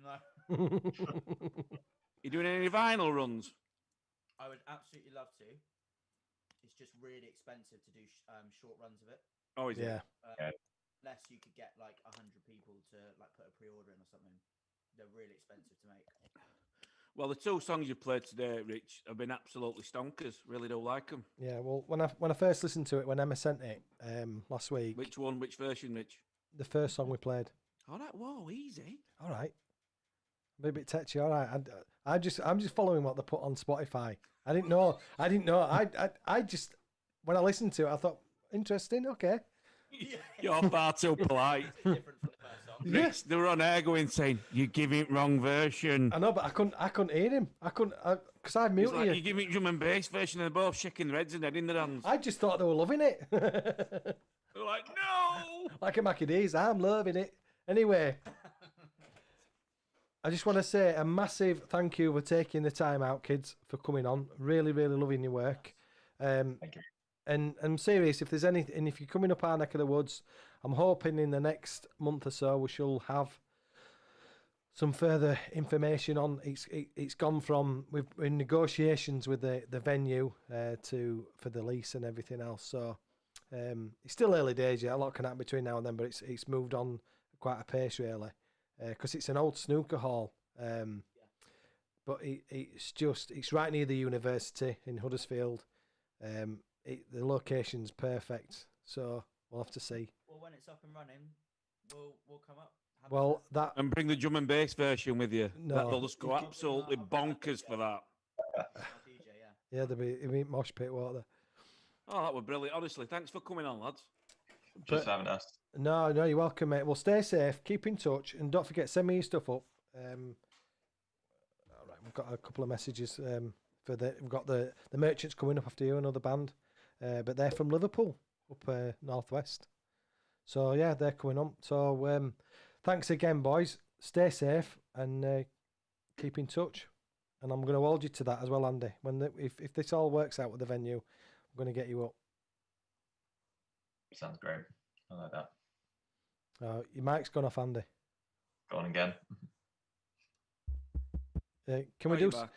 No, You doing any vinyl runs? I would absolutely love to. It's just really expensive to do short runs of it. Oh, is yeah. it? Unless you could get like 100 people to like put a pre-order in or something. They're really expensive to make. Well, the 2 songs you played today, Rich, have been absolutely stonkers. Really do like them. Yeah. Well, when I first listened to it, when Emma sent it last week, Which one? Which version, Rich? the first song we played. All right. Whoa, easy. All right. A bit touchy. All right. I'm just following what they put on Spotify. I didn't know. I just when I listened to it, I thought interesting. Okay. You're far too polite. It's different from the first song. Yeah. Rich, they were on air going saying, "You're giving it wrong version." I know, but I couldn't hear him. I couldn't, because I It's muted like you. you're giving it drum and bass version, and they're both shaking their heads and head in their hands. I just thought they were loving it. They're like, "No!" Like a Mackie D's, I'm loving it. Anyway, I just want to say a massive thank you for taking the time out, kids, for coming on. Really, really loving your work. Thank you. And I'm serious, if there's anything, and if you're coming up our neck of the woods, I'm hoping in the next month or so we shall have some further information on. It's gone from we're in negotiations with the venue for the lease and everything else. So it's still early days yet. A lot can happen between now and then, but it's moved on quite a pace really, because it's an old snooker hall. But it's right near the university in Huddersfield. The location's perfect, so we'll have to see. Well, when it's up and running, we'll come up. have a Well, chat. that And bring the drum and bass version with you. No. They'll just go I'll bring absolutely I'll bring that bonkers DJ. for that. I'll DJ, yeah. yeah, there'll be mosh pit water. Oh, that were brilliant. Honestly, thanks for coming on, lads. Just But- having us. No, you're welcome, mate. Well, stay safe, keep in touch, and don't forget send me your stuff up. All right, we've got a couple of messages we've got the Merchants coming up after you, another band, but they're from Liverpool, up northwest. So yeah, they're coming on. So thanks again, boys. Stay safe and keep in touch. And I'm going to hold you to that as well, Andy. If this all works out with the venue, I'm going to get you up. Sounds great. I like that. Your mic's gone off, Andy. Go on again. Can we Right, do? you're s- back.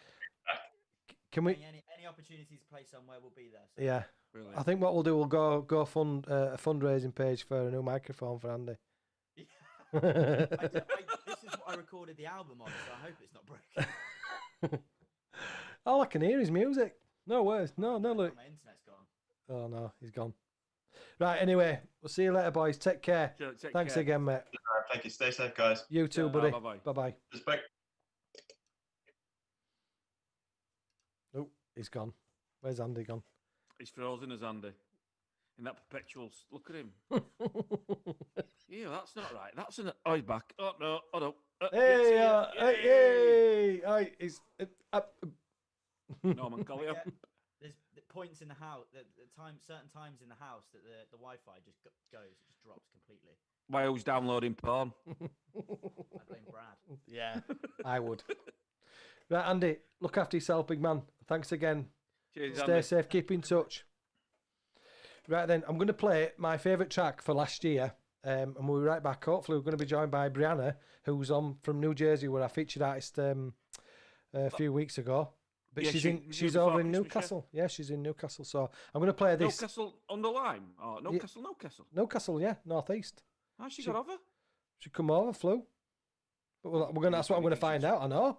Can we? Any opportunities to play somewhere will be there. So. Yeah. Brilliant. I think what we'll do, we'll go fund a fundraising page for a new microphone for Andy. This is what I recorded the album on, so I hope it's not broken. All I can hear is music. No words. No, look. My internet's gone. Oh no, he's gone. Right. Anyway, we'll see you later, boys. Take care. Sure, take Thanks care. again, mate. All right, thank you. Stay safe, guys. You too, Yeah, buddy. bye-bye. Bye bye. Just bye. Oh, he's gone. Where's Andy gone? He's frozen as Andy. In that perpetual. Look at him. Yeah, that's not right. That's an. Oh, he's back. Oh, no. Oh, no. Hey, Yay! hey, he's. Norman Collier. Yeah, there's points in the house, certain times in the house that the Wi-Fi just goes, it just drops completely. Wales downloading porn. I blame Brad. Yeah, I would. Right, Andy, look after yourself, big man. Thanks again. Cheers, Stay Andy. safe, keep in touch. Right then, I'm going to play my favourite track for last year, and we'll be right back. Hopefully, we're going to be joined by Brianna, who's on from New Jersey, where I featured artist a few weeks ago. But Yeah, she's she was over before in Christmas, yeah. Newcastle. Yeah, she's in Newcastle. So I'm going to play this. Newcastle under Lyme. Oh, Newcastle, Newcastle. Newcastle, yeah, northeast. How's she She- got over? She come over, flew. But we're gonna. That's what I'm going to find out. I know.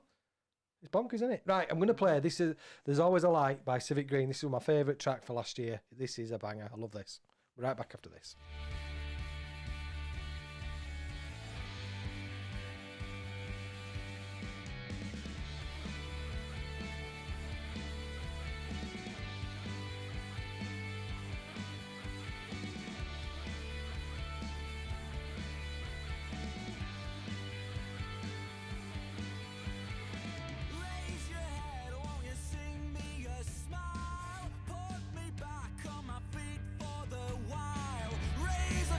It's bonkers, isn't it? Right, I'm going to play. There's Always a Light by Civic Green. This is my favourite track for last year. This is a banger. I love this. We're right back after this. Raise your head, won't you sing me a smile? Put me back on my feet for the while. Raise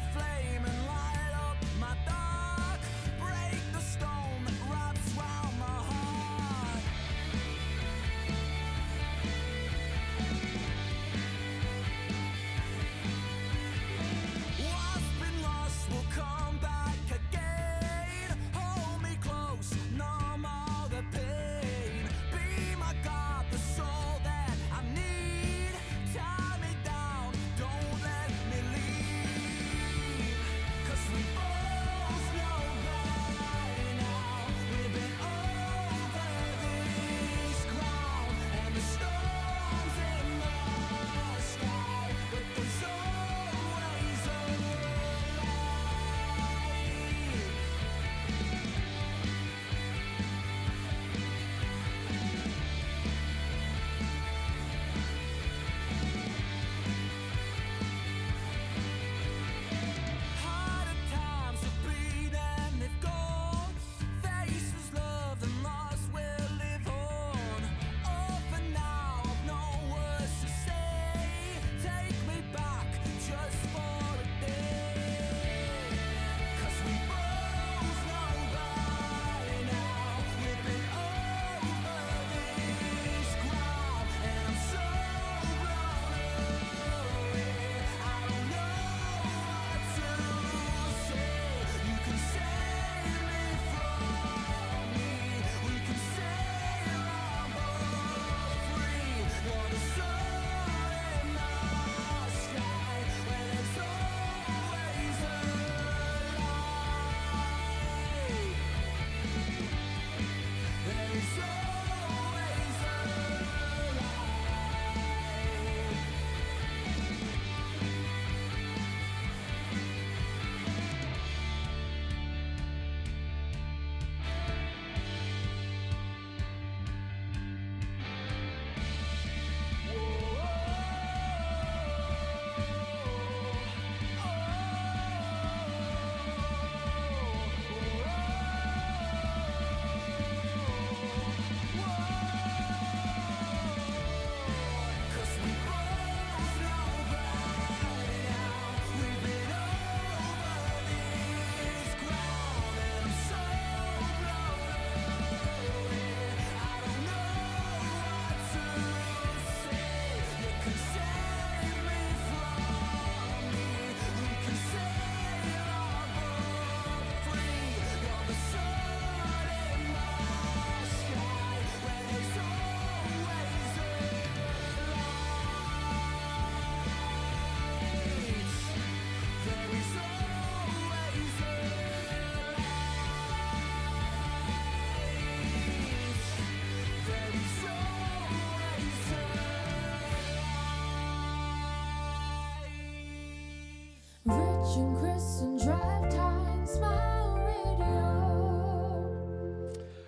Rich and Chris and Drive Time Smile Radio.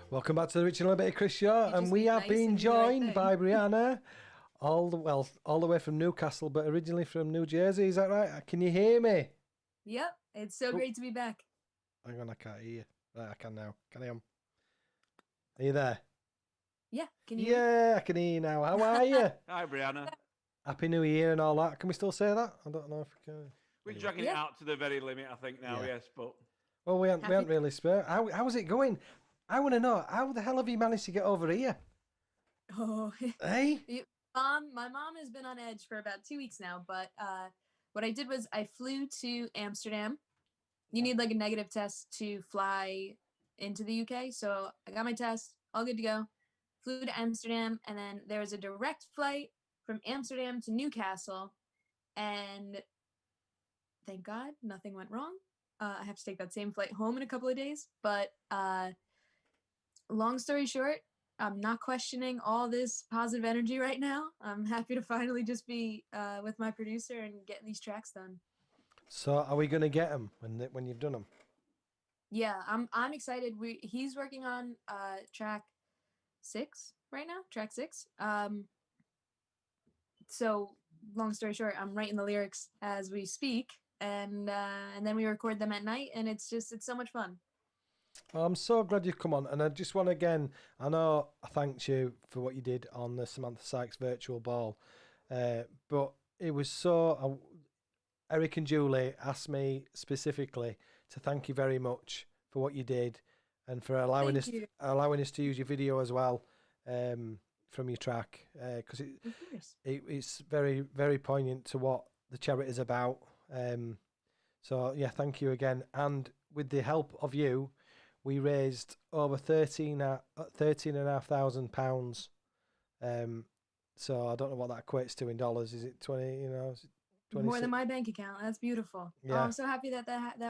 Welcome back to the Rich and Liberty Chris Show, You and just we be have nice been and do the right joined thing. by Brianna, all the way from Newcastle, but originally from New Jersey. Is that right? Can you hear me? Yep, it's so Oh. great to be back. Hang on, I can't hear you. Right, I can now. Can I? Are you there? Yeah, can you? hear me? Yeah, I can hear you now. How are you? Hi, Brianna. Happy New Year and all that. Can we still say that? I don't know if we can. We're Anyway. dragging it Yeah. out to the very limit, I think, now, Yeah. yes, but Well, we haven't Happy- really spoke. How's it going? I want to know, how the hell have you managed to get over here? Oh, Hey? my mom has been on edge for about 2 weeks now. But what I did was I flew to Amsterdam. You need like a negative test to fly into the UK, so I got my test, all good to go. Flew to Amsterdam, and then there was a direct flight from Amsterdam to Newcastle, and thank God nothing went wrong. I have to take that same flight home in a couple of days, but long story short, I'm not questioning all this positive energy right now. I'm happy to finally just be with my producer and getting these tracks done. So are we going to get them when you've done them? Yeah, I'm excited. He's working on track 6 right now, track 6. So long story short, I'm writing the lyrics as we speak, and then we record them at night, and it's so much fun. I'm so glad you've come on, and I just want to again, I know I thanked you for what you did on the Samantha Sykes virtual ball, but it was so. Eric and Julie asked me specifically to thank you very much for what you did, and for allowing Thank us you. allowing us to use your video as well, from your track, because Of course. it's very, very poignant to what the charity is about. So yeah, thank you again, and with the help of you, we raised over £13,500. So I don't know what that equates to in dollars. Is it 20? You know, is it More 26? than my bank account. That's beautiful. Oh, Yeah. I'm so happy that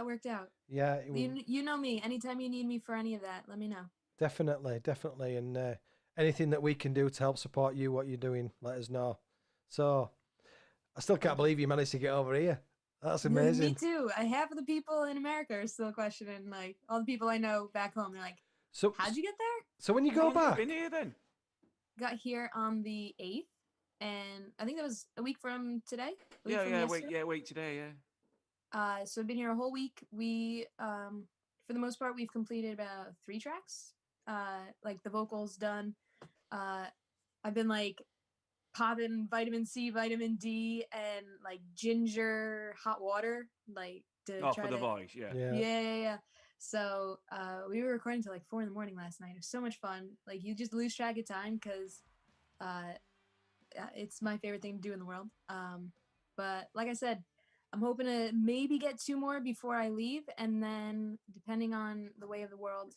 worked out. Yeah, it was You know me. Anytime you need me for any of that, let me know. definitely, and anything that we can do to help support you, what you're doing, let us know. So I still can't believe you managed to get over here. That's Me amazing. too. Half of the people in America are still questioning, like all the people I know back home. They're like, So "How'd you get there?" So when you How go long have back, you been here then? Got here on the 8th, and I think that was a week from today. A week Yeah, from yeah, yesterday. wait today, yeah. So I've been here a whole week. We, for the most part, we've completed about 3 tracks. Like the vocals done. I've been like popping vitamin C, vitamin D, and like ginger hot water, like to Oh, try for the to. voice, yeah. Yeah. So we were recording till like 4 in the morning last night. It was so much fun. Like you just lose track of time because it's my favorite thing to do in the world. But like I said, I'm hoping to maybe get 2 more before I leave, and then depending on the way of the world,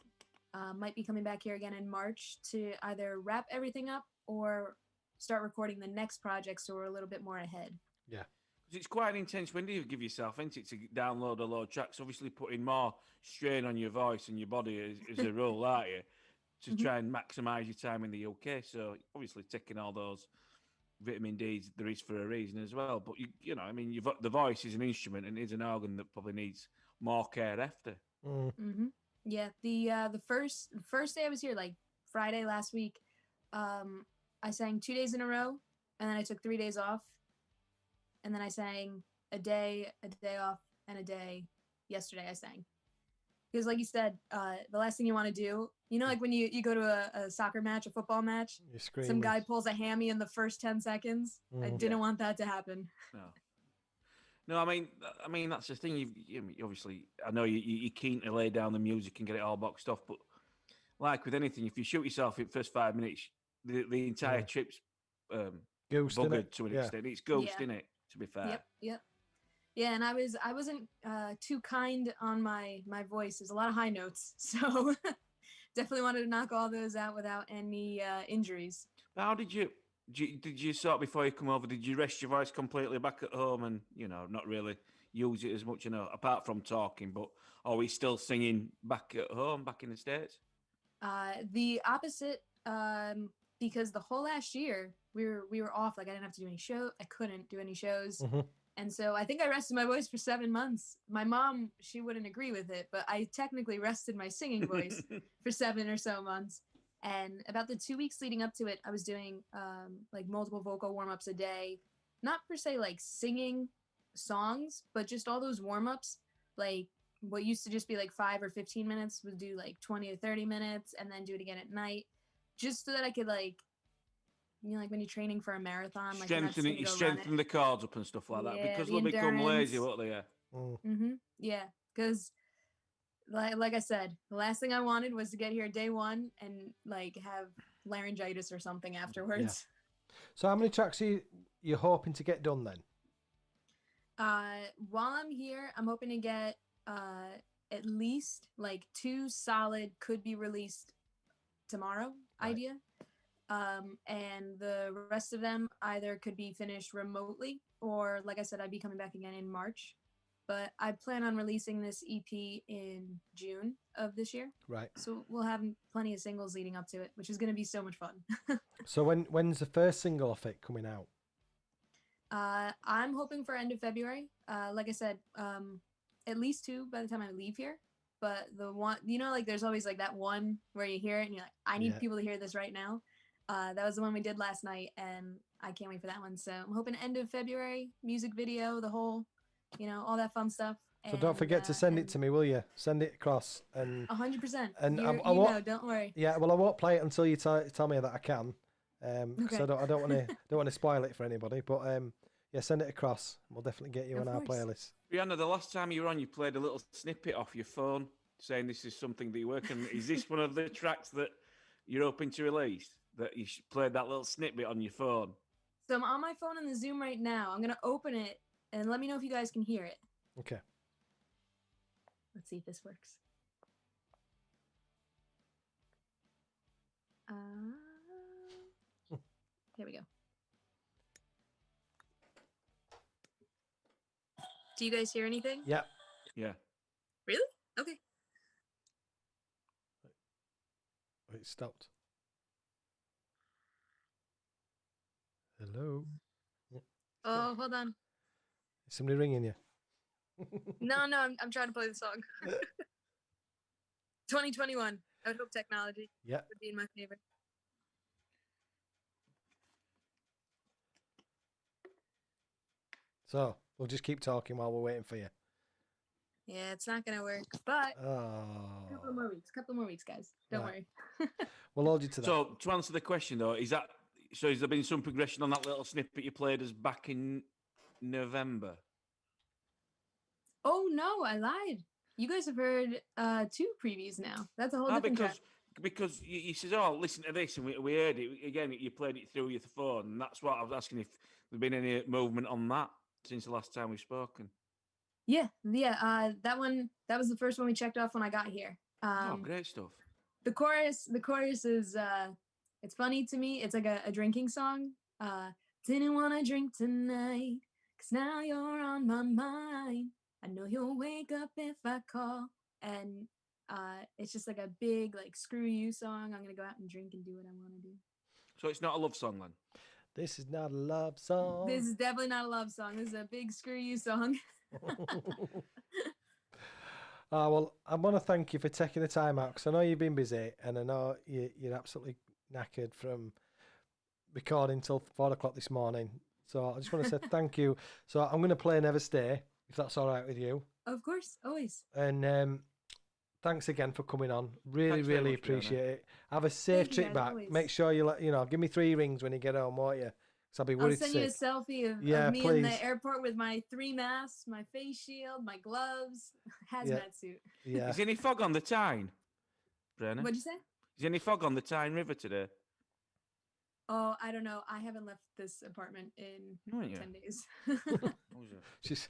might be coming back here again in March to either wrap everything up or start recording the next project, so we're a little bit more ahead. 'Cause it's quite an intense window you give yourself, isn't it, to download a load of tracks? Obviously, putting more strain on your voice and your body as a rule, aren't you? To Mhm. try and maximise your time in the UK. So obviously, taking all those vitamin Ds there is for a reason as well. But you know, I mean, the voice is an instrument and is an organ that probably needs more care after. Mm-hmm. Yeah, the first day I was here, like Friday last week, I sang 2 days in a row, and then I took 3 days off, and then I sang a day off, and a day yesterday I sang. Because like you said, the last thing you want to do, you know, like when you go to a soccer match, a football match, you scream. some guy pulls a hammy in the first 10 seconds. I Mhm. didn't want that to happen. No, I mean that's the thing. Obviously, I know you're keen to lay down the music and get it all boxed off, but like with anything, if you shoot yourself in the first 5 minutes, the entire Yeah. trip's Goosed, buggered innit? to an Yeah. extent. It's ghost, Yeah. innit? To be fair. Yep. Yeah, and I wasn't too kind on my voice. There's a lot of high notes, so definitely wanted to knock all those out without any injuries. But how did you sort of, before you come over? Did you rest your voice completely back at home and not really use it as much? Apart from talking, but are we still singing back at home, back in the States? The opposite, because the whole last year we were off. Like I didn't have to do any show. I couldn't do any shows. Mhm. And so I think I rested my voice for 7 months. My mom, she wouldn't agree with it, but I technically rested my singing voice for 7 or so months. And about the 2 weeks leading up to it, I was doing like multiple vocal warm ups a day, not per se like singing songs, but just all those warm ups. Like what used to just be like 5 or 15 minutes would do like 20 or 30 minutes and then do it again at night, just so that I could like, you know, like when you're training for a marathon, like You strengthen the chords up and stuff like that Yeah, because the they'll become lazy, endurance. won't they? Yeah. Mm-hmm. Yeah, because like I said, the last thing I wanted was to get here day one and like have laryngitis or something afterwards. So how many tracks are you hoping to get done then? While I'm here, I'm hoping to get at least like 2 solid could be released tomorrow Right. idea. And the rest of them either could be finished remotely or like I said, I'd be coming back again in March. But I plan on releasing this EP in June of this year. Right. So we'll have plenty of singles leading up to it, which is going to be so much fun. So when's the first single off it coming out? I'm hoping for end of February. Like I said, at least 2 by the time I leave here. But the one, you know, like there's always like that one where you hear it and you're like, I need Yeah. people to hear this right now. That was the one we did last night, and I can't wait for that one. So I'm hoping end of February, music video, the whole, you know, all that fun stuff. So don't forget to send it to me, will you? Send it across and 100%. And And I won't- know, don't worry. yeah. Well, I won't play it until you tell me that I can, because Okay. I don't want to spoil it for anybody. But yeah, send it across. We'll definitely get you Of on our course. playlist. Brianna, the last time you were on, you played a little snippet off your phone saying this is something that you're working on. Is this one of the tracks that you're hoping to release? That you played that little snippet on your phone? So I'm on my phone in the Zoom right now. I'm going to open it and let me know if you guys can hear it. Okay. Let's see if this works. Here we go. Do you guys hear anything? Yeah. Yeah. Really? Okay. It stopped. Hello. Oh, hold on. Is somebody ringing you? No, I'm trying to play the song. 2021. I would hope technology Yeah. would be in my favor. So we'll just keep talking while we're waiting for you. Yeah, it's not gonna work, but a Oh. couple more weeks, guys. Don't Right. worry. We'll hold you to that. So to answer the question though, has there been some progression on that little snippet you played us back in November? Oh no, I lied. You guys have heard 2 previews now. That's a whole No, different track. because you says, "Oh, listen to this," and we heard it again. You played it through your phone, and that's what I was asking if there'd been any movement on that since the last time we've spoken. Yeah. That one, that was the first one we checked off when I got here. Oh, great stuff. The chorus is it's funny to me. It's like a drinking song. Didn't want to drink tonight, 'cause now you're on my mind. I know you'll wake up if I call. And it's just like a big like screw you song. I'm gonna go out and drink and do what I want to do. So it's not a love song then. This is not a love song. This is definitely not a love song. This is a big screw you song. Well, I want to thank you for taking the time out because I know you've been busy and I know you're absolutely knackered from recording till 4 o'clock this morning. So I just want to say thank you. So I'm going to play Never Stay, if that's all right with you. Of course, always. And thanks again for coming on. Really, Thanks very really much, Brianna. appreciate it. Have a safe you, trip guys, back. always. Make sure give me 3 rings when you get home, won't you? Because I'll be I'll worried send sick. you a selfie of Yeah, me in please. the airport with my 3 masks, my face shield, my gloves, hazmat suit. Yeah. Is there any fog on the Tyne, Brennan? What'd you say? Is there any fog on the Tyne River today? Oh, I don't know. I haven't left this apartment in No, yeah. 10 days. What was it? She's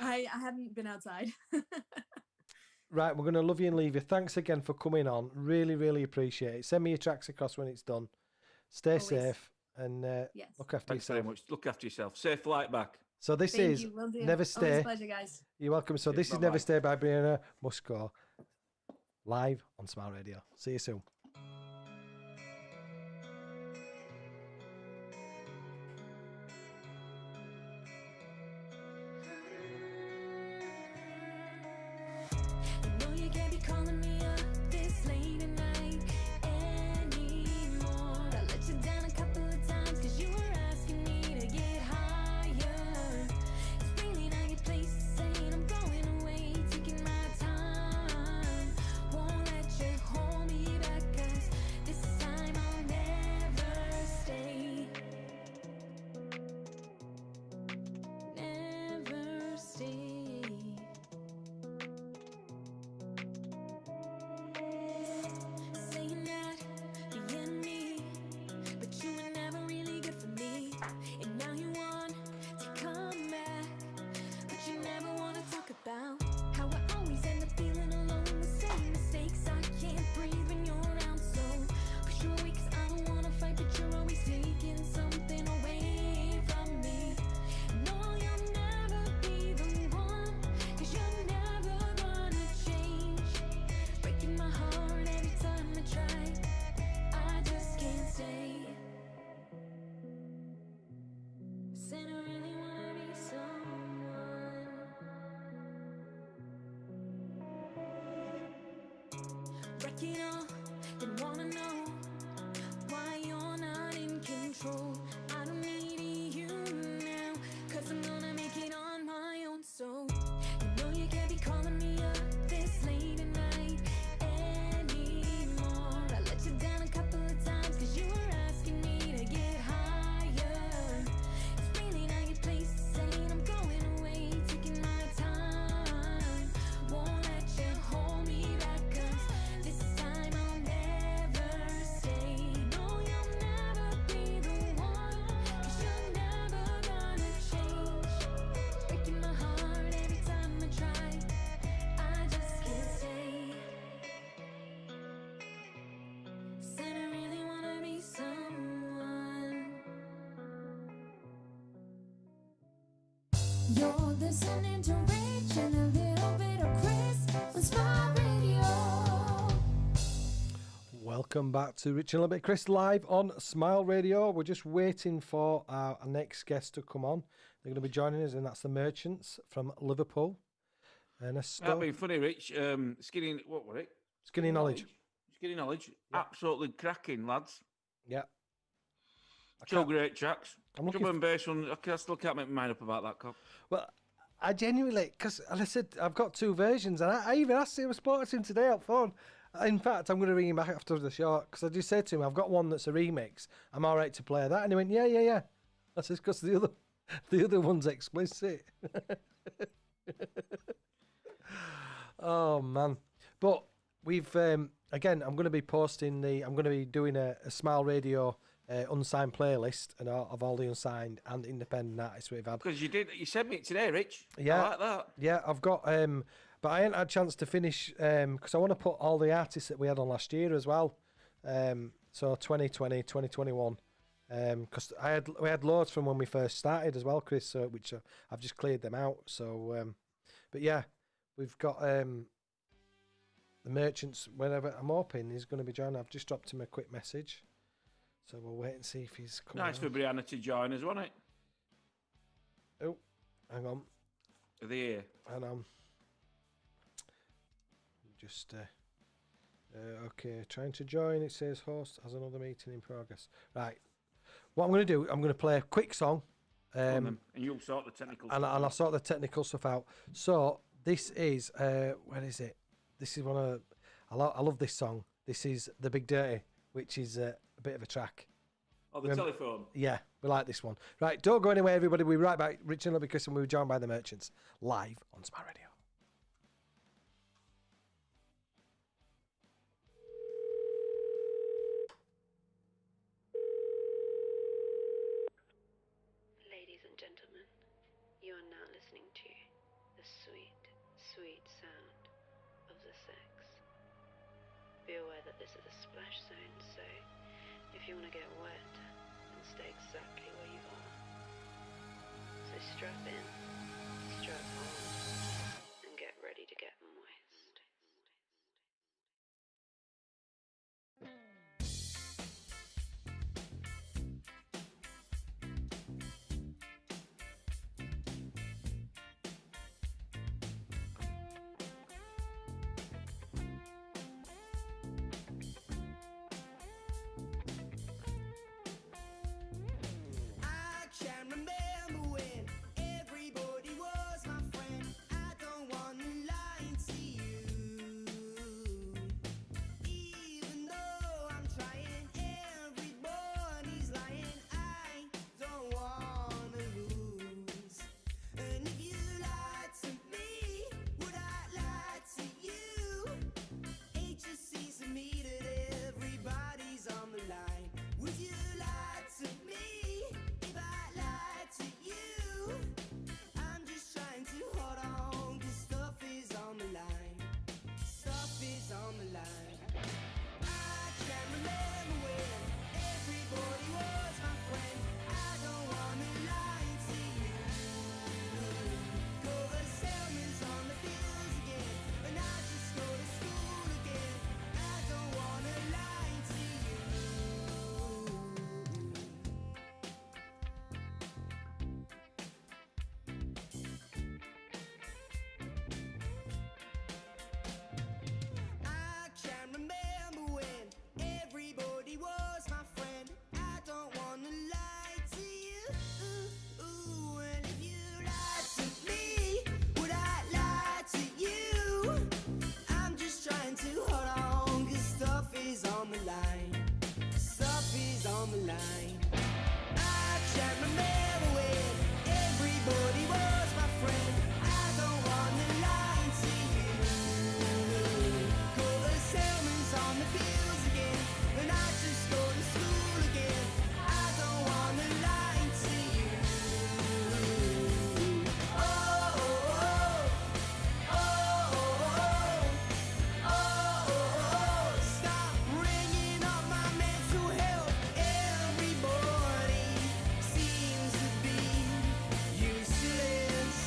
I haven't been outside. right. We're going to love you and leave you. Thanks again for coming on. Really, really appreciate it. Send me your tracks across when it's done. Stay Always. safe and Yes. look after Thanks yourself. very much. Look after yourself. Safe flight back. So this Thank is you. Will do. Never Always Stay. a pleasure, guys. You're welcome. So Yeah, this is bye-bye. Never Stay by Brianna Musco, live on Smile Radio. See you soon. Said I really wanna be someone. Wreck it all, didn't wanna know why you're not in control. I don't need you now, 'cause I'm gonna make it on my own. So you know you can't be calling me up this late at night anymore. I let you down a couple of times 'cause you were asking me to get higher. It's really not your place to say I'm going away, taking my time. Won't let you hold me back, 'cause this time I'll never stay. No, you'll never be the one, 'cause you're never gonna change. Breaking my heart every time I try, I just can't stay. Said I really wanna be someone. You're listening to Rich and a little bit of Chris on Smart Radio. Welcome back to Rich and a Little Bit Chris live on Smile Radio. We're just waiting for our next guest to come on. They're going to be joining us, and that's the Merchants from Liverpool. Ernesto, That'd be funny, Rich. Skinny, what were it? Skinny Knowledge. Skinny Knowledge. Yeah. Absolutely cracking, lads. Yeah. I Two can't- great tracks. I'm looking Drum and bass one. I still can't make my mind up about that, Cock. Well, I genuinely, because I said I've got two versions, and I even asked him, I spoke to him today on phone. In fact, I'm going to ring him back after the show, because I just said to him, I've got one that's a remix. I'm all right to play that. And he went, yeah. I said, because the other one's explicit. Oh, man. But we've, again, I'm going to be doing a Smile Radio unsigned playlist and of all the unsigned and independent artists we've had. Because you sent me it today, Rich. Yeah. I like that. Yeah, I've got, but I ain't had a chance to finish because I want to put all the artists that we had on last year as well. So 2020, 2021, because we had loads from when we first started as well, Chris. So which I've just cleared them out. So, but yeah, we've got the Merchants. Whenever I'm hoping he's going to be joining. I've just dropped him a quick message, so we'll wait and see if he's coming. Nice for Brianna to join us, wasn't it? Oh, hang on. Of the year. And just okay, trying to join. It says host has another meeting in progress. Right, what I'm going to do, I'm going to play a quick song, Go on then, and you'll sort the technical and stuff I'll out. sort the technical stuff out. So this is where is it? This is one of I love this song. This is The Big Dirty, which is a bit of a track. Oh, the Remember- telephone. Yeah, we like this one. Right, don't go anywhere, everybody. We'll be right back. Rich and Lobby Chris, and we'll be joined by the Merchants live on Smart Radio. Ladies and gentlemen, you are now listening to the sweet, sweet sound of the sex. Be aware that this is a splash zone, so if you want to get wet, then stay exactly where you are. So strap in, strap on, and get ready to get moist. I can remember when everybody was my friend. line. I can't remember when everybody was my friend. I don't wanna lie to you. Go to sermons on the fields again, and I just go to school again. I don't wanna lie to you. Oh, oh, oh, oh, oh, stop ringing up my mental health. Everybody seems to be useless.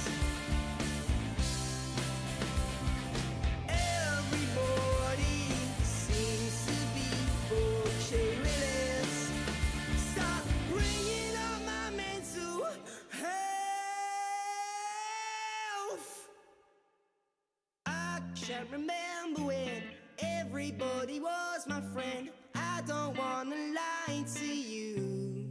Everybody seems to be bullshit. Stop ringing up my mental health. I can't remember when everybody was my friend. I don't wanna lie to you,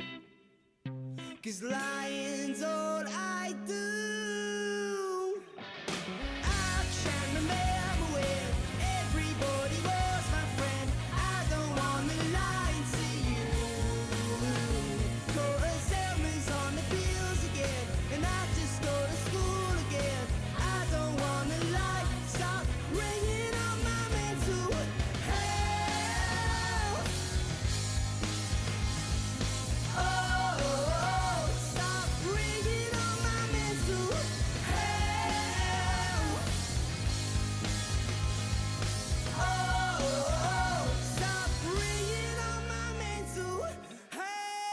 'cause lying's all I do. I can't remember when everybody was my friend. I don't wanna lie to you. Go to sermons on the fields again, and I just go to school again. I don't wanna lie. Stop ringing on my mental health. Oh, stop ringing on my mental health. Oh, stop ringing on my mental health.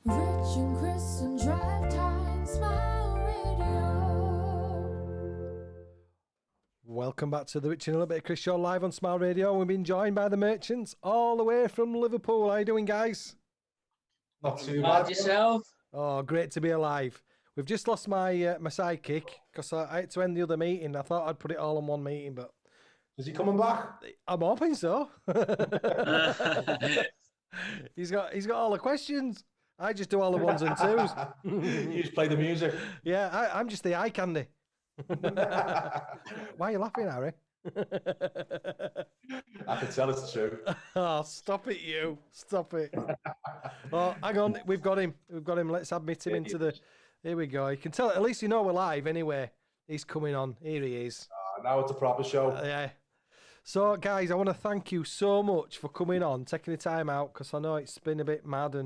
Rich and Chris and Drive Time Smile Radio. Welcome back to the Rich and a Little Bit of Chris show live on Smile Radio. We've been joined by the Merchants all the way from Liverpool. How you doing, guys? Not too About bad. yourself? Oh, great to be alive. We've just lost my my sidekick because I had to end the other meeting. I thought I'd put it all in one meeting, but Is he coming back? I'm hoping so. He's got all the questions. I just do all the ones and twos. You just play the music. Yeah, I'm just the eye candy. Why are you laughing, Harry? I can tell it's true. Oh, stop it, you. Stop it. Oh, hang on. We've got him. Let's admit him into the... Here we go. You can tell, at least you know we're live anyway. He's coming on. Here he is. Now it's a proper show. Yeah. So, guys, I want to thank you so much for coming on, taking the time out, because I know it's been a bit mad.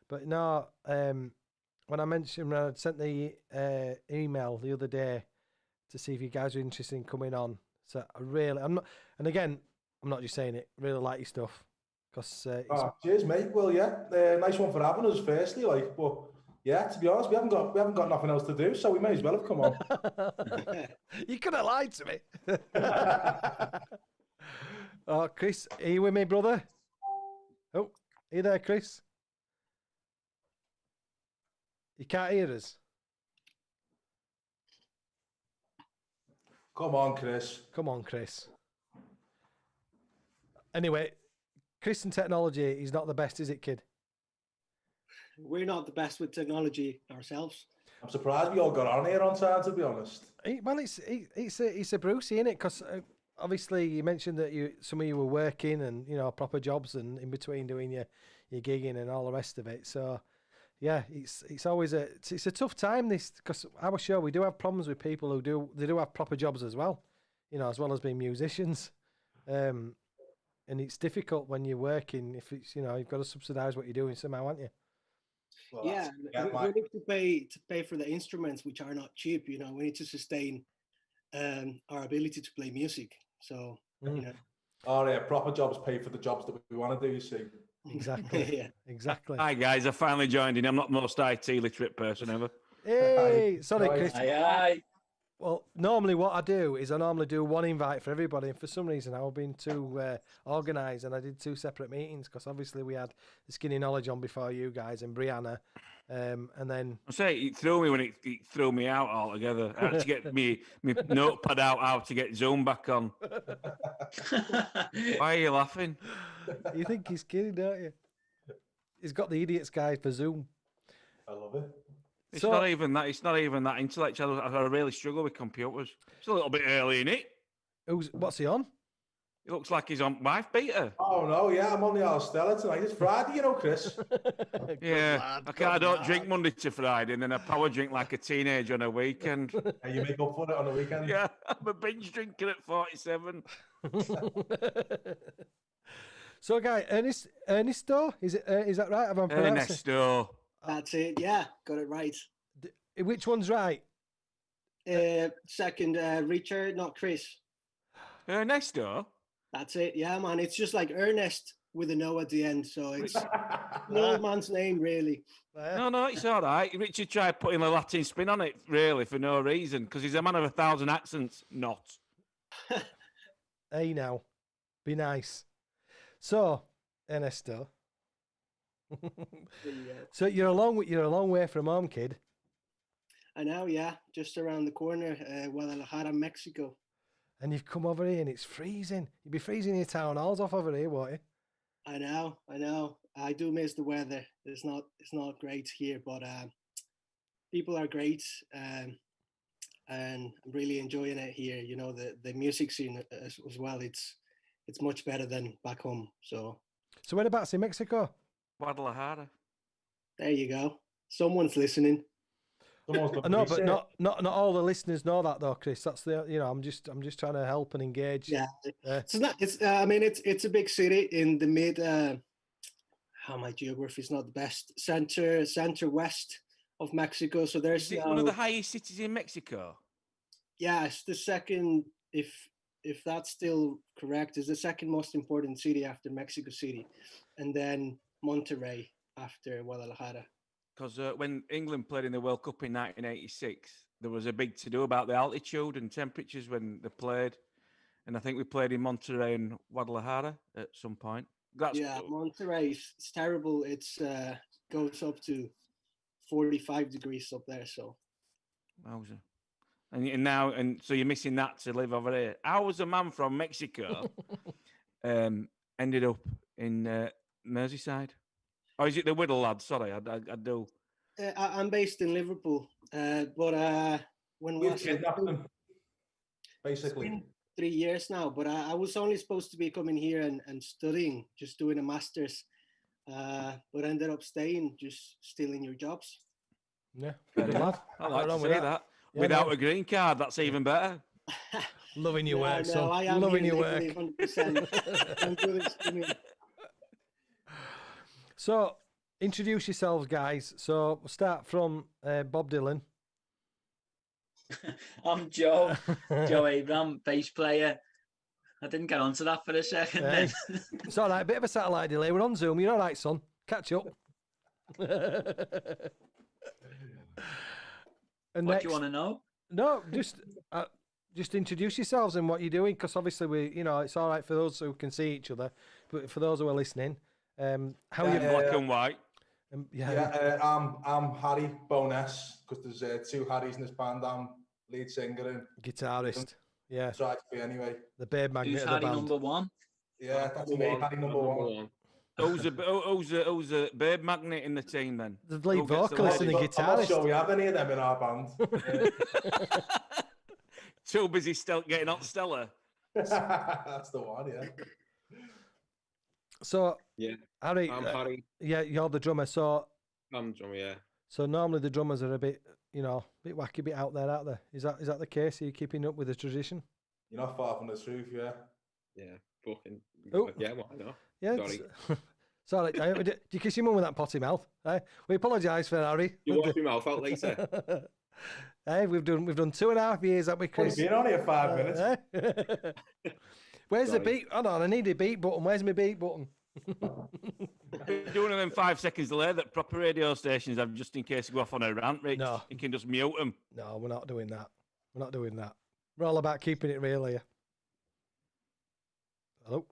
But no, when I sent the email the other day to see if you guys are interested in coming on. So I'm not just saying it. Really like your stuff, because Cheers, mate. Well, yeah, nice one for having us. Firstly, but yeah, to be honest, we haven't got nothing else to do, so we may as well have come on. You could have lied to me. Oh, Chris, are you with me, brother? Oh, are you there, Chris? You can't hear us. Come on, Chris. Come on, Chris. Anyway, Chris and technology is not the best, is it, kid? We're not the best with technology ourselves. I'm surprised we all got on here on time, to be honest. Well, it's a Brucey, isn't it? Because obviously you mentioned that some of you were working and proper jobs and in between doing your gigging and all the rest of it. So yeah, it's always a tough time, this, because our show, we do have problems with people who do have proper jobs as well, as well as being musicians, and it's difficult when you're working if it's you've got to subsidise what you're doing somehow, aren't you? Well, Yeah, we need to pay for the instruments, which are not cheap. We need to sustain our ability to play music. So Oh yeah, proper jobs pay for the jobs that we want to do. You see. Exactly. Yeah. Exactly. Hi guys, I finally joined in. I'm not the most IT literate person ever. Hey, sorry, Chris. Aye. Well, normally what I do is I normally do one invite for everybody, and for some reason I've been too organised, and I did two separate meetings because obviously we had the Skinny Knowledge on before you guys and Brianna, and then I say it threw me when it threw me out altogether. I had to get me notepad out how to get Zoom back on. Why are you laughing? You think he's kidding, don't you? He's got the idiots guide for Zoom. I love it. It's So- not even that. It's not even that intellectual. I really struggle with computers. It's a little bit early in it. What's he on? It looks like he's on wife beater. Oh no, yeah, I'm on the old Stella tonight. It's Friday, you know, Chris. Yeah, lad, I good don't drink lad. Monday to Friday, and then I power drink like a teenager on a weekend. And you make up for it on the weekend. Yeah, I'm a binge drinker at 47. So, guy, Ernesto, is that right? Have I pronounced it? Ernesto. That's it. Yeah, got it right. Which one's right? Second, Richard, not Chris. Ernesto? That's it. Yeah, man. It's just like Ernest with an O at the end. So it's an old man's name, really. No, it's all right. Richard tried putting a Latin spin on it, really, for no reason, because he's a man of 1,000 accents. Not. Hey, now, be nice. So, Ernesto. So you're a long way from home, kid. I know, yeah, just around the corner, Guadalajara, Mexico. And you've come over here and it's freezing. You'd be freezing your town halls off over here, won't you? I know. I do miss the weather. It's not great here, but people are great, and I'm really enjoying it here. You know, the music scene as well. It's much better than back home. So whereabouts in Mexico? Guadalajara. There you go. Someone's listening. I know, but not all the listeners know that though, Chris. That's I'm just trying to help and engage. Yeah, it's not. It's I mean, it's a big city in the mid. How my geography is not the best. Center west of Mexico. So there's Is it one of the highest cities in Mexico? Yeah, it's the second. If that's still correct, is the second most important city after Mexico City, and then Monterrey after Guadalajara. Because when England played in the World Cup in 1986, there was a big to-do about the altitude and temperatures when they played. And I think we played in Monterrey and Guadalajara at some point. Monterrey is terrible. It's goes up to 45 degrees up there. So, Wowza. And so you're missing that to live over here. How was a man from Mexico ended up in Merseyside? Or is it the Whittle lad? Sorry, I do. I'm based in Liverpool, but when We've was kidnapped them, basically. It's been 3 years now, but I was only supposed to be coming here and studying, just doing a master's, but ended up staying, just stealing your jobs. Yeah, Fair good enough. lad. I like to Nothing see wrong with that. Yeah, Without man. a green card, that's even better. Loving your work, son. I am Loving here your work. legally, 100%. Don't do this to me. So, introduce yourselves, guys. So, we'll start from Bob Dylan. I'm Joe Abraham, bass player. I didn't get onto that for a second. Hey, Then. it's all right. Bit of a satellite delay. We're on Zoom. You're all right, son. Catch up. And What do you want to know? No, just introduce yourselves and what you're doing, because obviously it's all right for those who can see each other, but for those who are listening, how you Black and white. I'm Harry Bowness, because there's two Harrys in this band. I'm lead singer and guitarist. Yeah, try to be anyway. The beard magnet Who's of the Harry band. number one? Yeah, that's me, Harry number one. Who's a bird magnet in the team then? The lead Who gets the vocalist lead? and the I'm not guitarist. sure we have any of them in our band. Too busy getting on Stella. That's the one, yeah. So, Yeah, Harry, I'm Harry. yeah, you're the drummer. So, I'm drummer, yeah. so normally the drummers are a bit wacky, a bit out there, aren't they? Is that the case? Are you keeping up with the tradition? You're not far from the truth, yeah. Yeah, fucking. Oh. Yeah, why not? Yeah, Sorry. Sorry. Did you kiss your mum with that potty mouth? We apologise for Harry. You wipe your mouth out later. Hey, we've done 2.5 years, haven't we, Chris? Only been on here 5 minutes. Where's the Sorry. beat? Hold on, I need a beat button. Where's my beat button? Doing them 5 seconds delay that proper radio stations have just in case you go off on a rant, Rich. No. You can just mute them. No, we're not doing that. We're not doing that. We're all about keeping it real here. Hello?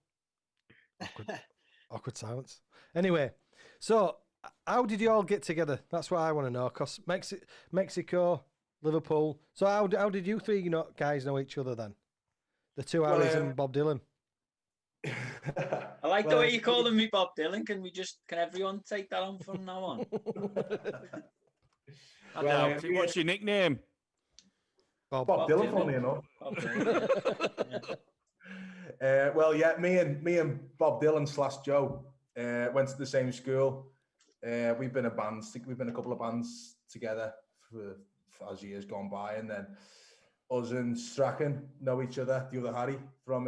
Awkward silence. Anyway, so how did you all get together? That's what I want to know. Because Mexico, Liverpool. So how did you three guys know each other then? The two Harrys and Bob Dylan. I like the way you calling me Bob Dylan. Can everyone take that on from now on? I Well, doubt it. What's your nickname? Bob. Bob Dylan, funny enough. Bob Dylan, Well, yeah, me and Bob Dylan / Joe went to the same school. We've been a band. We've been a couple of bands together for as years gone by, and then us and Strachan know each other. The other Harry from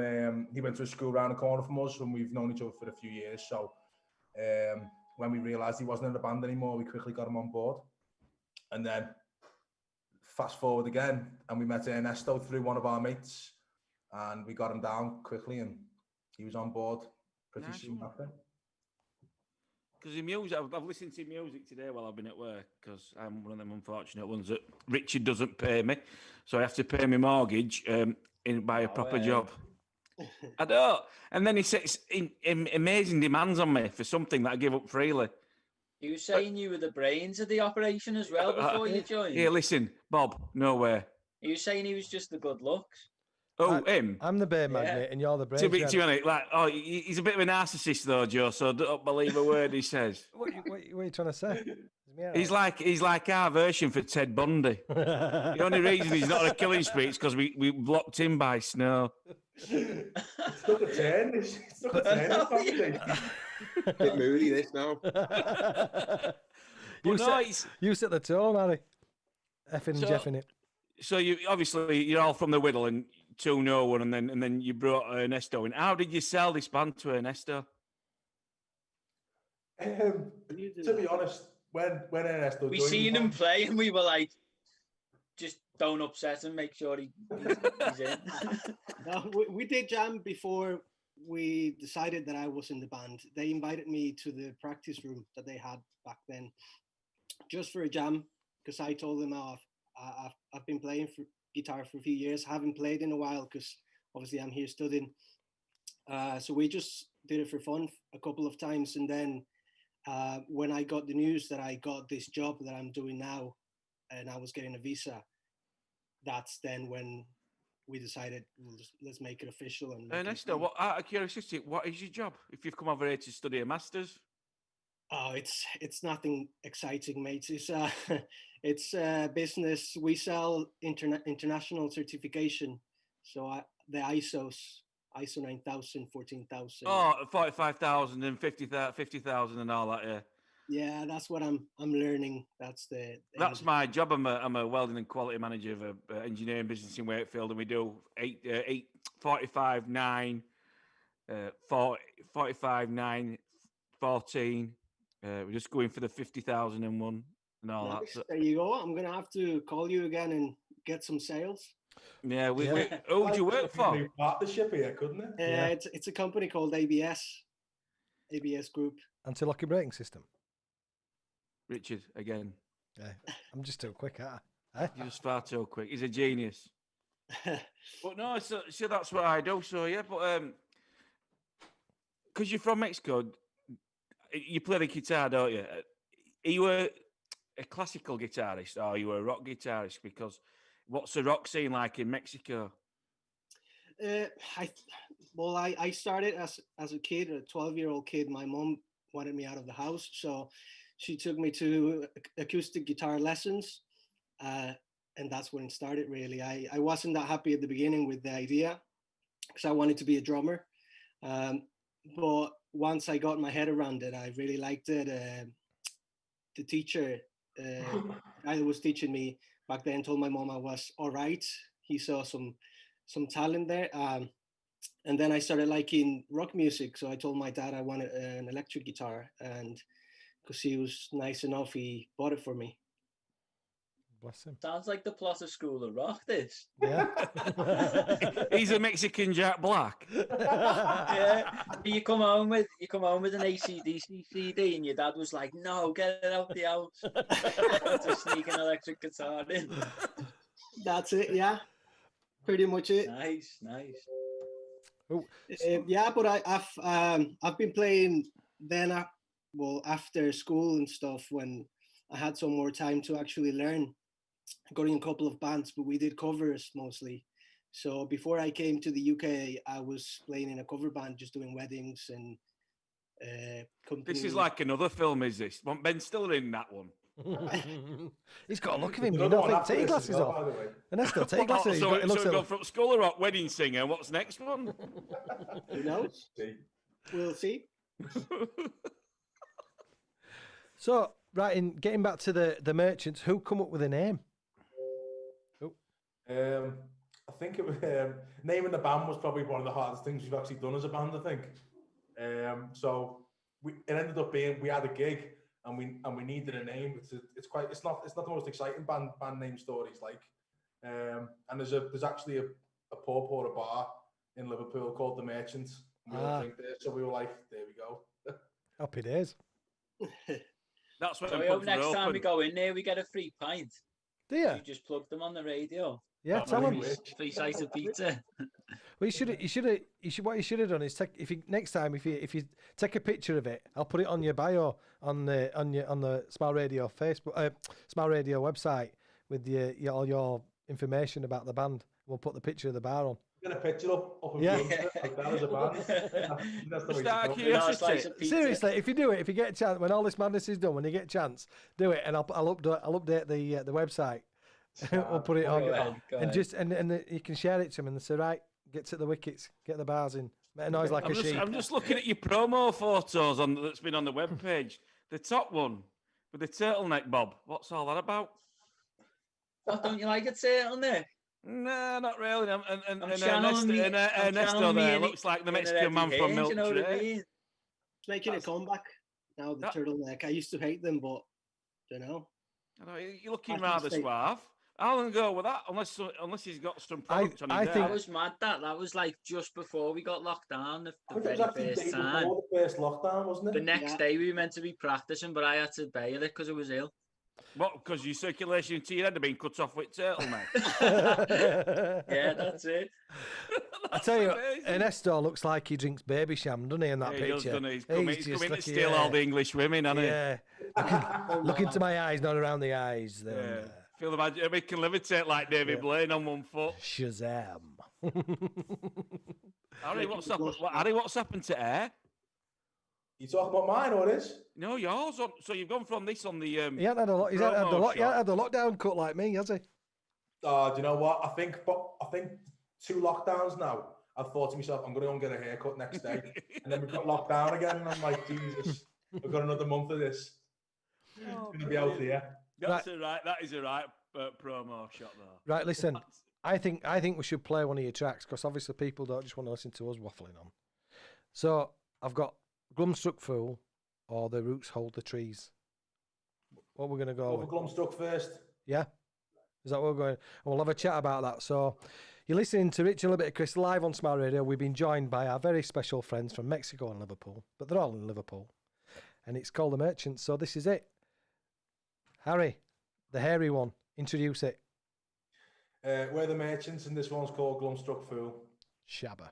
he went to a school around the corner from us, and we've known each other for a few years. So when we realised he wasn't in the band anymore, we quickly got him on board. And then fast forward again, and we met Ernesto through one of our mates, and we got him down quickly, and he was on board pretty Nice soon one. after. Because the music, I've listened to music today while I've been at work, because I'm one of them unfortunate ones that Richard doesn't pay me, so I have to pay my mortgage by a proper job. I don't. And then he sets amazing demands on me for something that I give up freely. He was saying you were the brains of the operation as well before you joined. Here, listen, Bob, no way. He was saying he was just the good looks. Oh, him? I'm the bear magnet and you're the brain. To be honest, like, he's a bit of a narcissist though, Joe, so don't believe a word he says. What are you trying to say? He's like our version for Ted Bundy. The only reason he's not on a killing spree is because we blocked him by snow. It's took a turn. It's took a turn. This conversation. Bit moody this now. You set the tone, Harry. Effing So- Jeffing it. So you obviously you're all from the Whittle and 2-0-1, and then you brought Ernesto in. How did you sell this band to Ernesto? To be honest, when Ernesto We joined seen the him band- play and we were like, just don't upset him, make sure he's in. No, we did jam before we decided that I was in the band. They invited me to the practice room that they had back then, just for a jam, because I told them, oh, I've been playing guitar for a few years, haven't played in a while because obviously I'm here studying. So we just did it for fun a couple of times, and then when I got the news that I got this job that I'm doing now, and I was getting a visa, that's then when we decided let's make it official. And make it Ernesto, what, out of curiosity, what is your job if you've come over here to study a master's? Oh, it's nothing exciting, mate. It's business. We sell international certification, so the ISO 9000, 14,000. Oh, 45,000 and 50,000 and all that, yeah. Yeah, that's what I'm learning. That's That's my job. I'm a welding and quality manager of a engineering business in Wakefield, and we do 45, 9, 45, 9, 14. We're just going for the 50,001 and all that. Nice. So, There you go. I'm gonna have to call you again and get some sales. yeah, who do you work for? New partnership here, couldn't it? It's a company called ABS Group. Anti-locking braking system. Richard, again. Yeah, I'm just too quick, aren't I? You're just far too quick. He's a genius. But no, so that's what I do. So yeah, but because you're from Mexico, you play the guitar, don't you? Are you a classical guitarist or are you a rock guitarist? Because what's the rock scene like in Mexico? I started as a kid, a 12-year-old kid. My mom wanted me out of the house, so she took me to acoustic guitar lessons, and that's when it started. Really, I wasn't that happy at the beginning with the idea because I wanted to be a drummer, but once I got my head around it, I really liked it. The teacher, the guy that was teaching me back then, told my mom I was all right. He saw some talent there. And then I started liking rock music. So I told my dad I wanted an electric guitar, and because he was nice enough, he bought it for me. Bless him. Sounds like the plot of School of Rock, this. Yeah. He's a Mexican Jack Black. Yeah. You come home with an AC/DC CD, and your dad was like, "No, get it out the house." To sneak an electric guitar in. That's it. Yeah, pretty much it. Nice. Yeah, but I've been playing then. After school and stuff, when I had some more time to actually learn, got in a couple of bands, but we did covers mostly. So before I came to the UK, I was playing in a cover band, just doing weddings and company. This is like another film, is this? Ben Stiller in that one? He's got a look of him. There's You another know, one take after your this as glasses well, off. by the way. Ernesto, take your glasses. So, He looks so a- go from Scholar Rock wedding singer. What's next one? Who knows? We'll see. So, right, in getting back to the merchants, who come up with a name? I think it was, naming the band was probably one of the hardest things we've actually done as a band, I think. So it ended up being, we had a gig and we needed a name. It's not the most exciting band name stories, like. And there's actually a pub or a bar in Liverpool called The Merchants. We all drink there, so we were like, there we go. Happy days. That's what So them I hope pubs are next time we open. go in there, we get a free pint. Do you? You just plug them on the radio. Yeah, Or tell a 'em. free slice of pizza. Well, what you should have done is next time if you take a picture of it, I'll put it on your bio on the Smile Radio Facebook, Smile Radio website with all your information about the band. We'll put the picture of the bar on. Get a picture up of Yeah. like that as a band. That's the way Just out of to go. curiosity. Seriously, if you do it, if you get a chance, when all this madness is done, when you get a chance, do it, and I'll update the website. We'll put it on, and you can share it to them and say, right, get to the wickets, get the bars in, make a noise like a sheep. I'm just looking at your promo photos that's been on the webpage. The top one with the turtleneck bob. What's all that about? What, don't you like a turtleneck? No, not really. And channeling me- I'm Ernesto channeling me there in looks like the in an Mexican man Eddie from Haynes, Milk you know what I Tray. mean? It's making a comeback now. The turtleneck. I used to hate them, but don't know. I know, you're looking I think rather they- suave. How long ago with that? Unless he's got some product on his That was mad. That was like just before we got locked down the I think it very was actually the first day time. before the first lockdown, wasn't it? The next day we were meant to be practicing, but I had to bail it because I was ill. What? Because your circulation to your head had been cut off with turtleneck. Yeah, that's it. I tell you, Ernesto looks like he drinks baby sham, doesn't he? In that Yeah, he does, picture, doesn't he? He's coming just to like, steal all the English women, hasn't he? Yeah, look into my eyes, not around the eyes. Then Yeah. Feel the magic. We can levitate like David Blaine on one foot. Shazam. Harry, what's happened to Air? You talking about mine or his? No, yours. So you've gone from this on the. He hasn't had a lot. He's had the lockdown cut like me, has he? Do you know what? I think 2 lockdowns now. I've thought to myself, I'm going to go and get a haircut next day, and then we've got locked down again, and I'm like, Jesus, we've got another month of this. It's going to be out here. That's That is a right promo shot though. Right, listen. I think we should play one of your tracks because obviously people don't just want to listen to us waffling on. So I've got Glumstruck Fool or The Roots Hold the Trees. What we're going to go Over Glumstruck first. Yeah? Is that where we're going? And we'll have a chat about that. So you're listening to Rich and a Little Bit of Chris live on Smile Radio. We've been joined by our very special friends from Mexico and Liverpool, but they're all in Liverpool. And it's called The Merchants. So this is it. Harry, the hairy one, introduce it. We're the Merchants, and this one's called Glumstruck Fool. Shabba.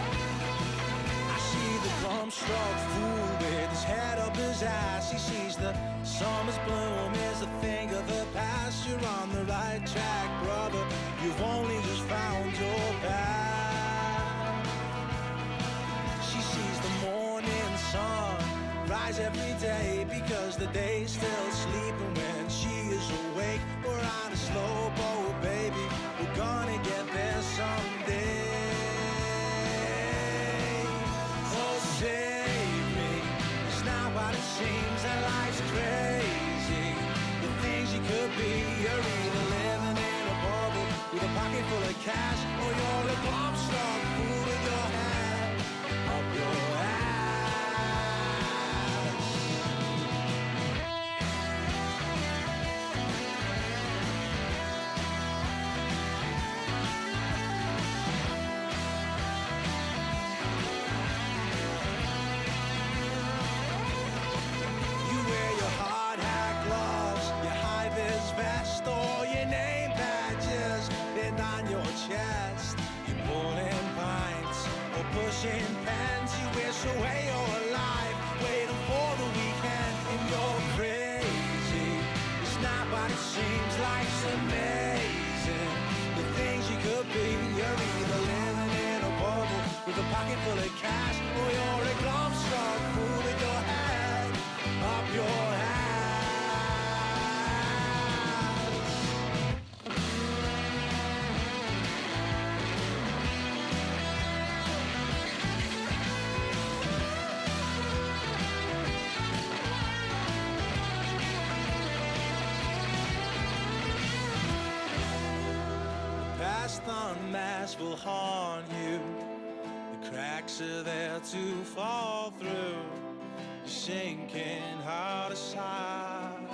I see the glum-struck fool with his head up his ass. He sees the summer's bloom is a thing of the past. You're on the right track, brother. You've only just found your path. She sees the morning sun rise every day because the day's still sleeping when she is awake. We're on a slow boat, baby. We're gonna get there someday. Oh, save me. It's not what it seems that life's crazy. The things you could be, you're either living in a bubble with a pocket full of cash, or you're a glum-struck fool with your head up your ass. You wear your heart with a pocket full of cash, or you're a glove-strong fool with your head up your ass. Past unmasked will haunt you. The cracks are there to fall through. You're sinking out of sight.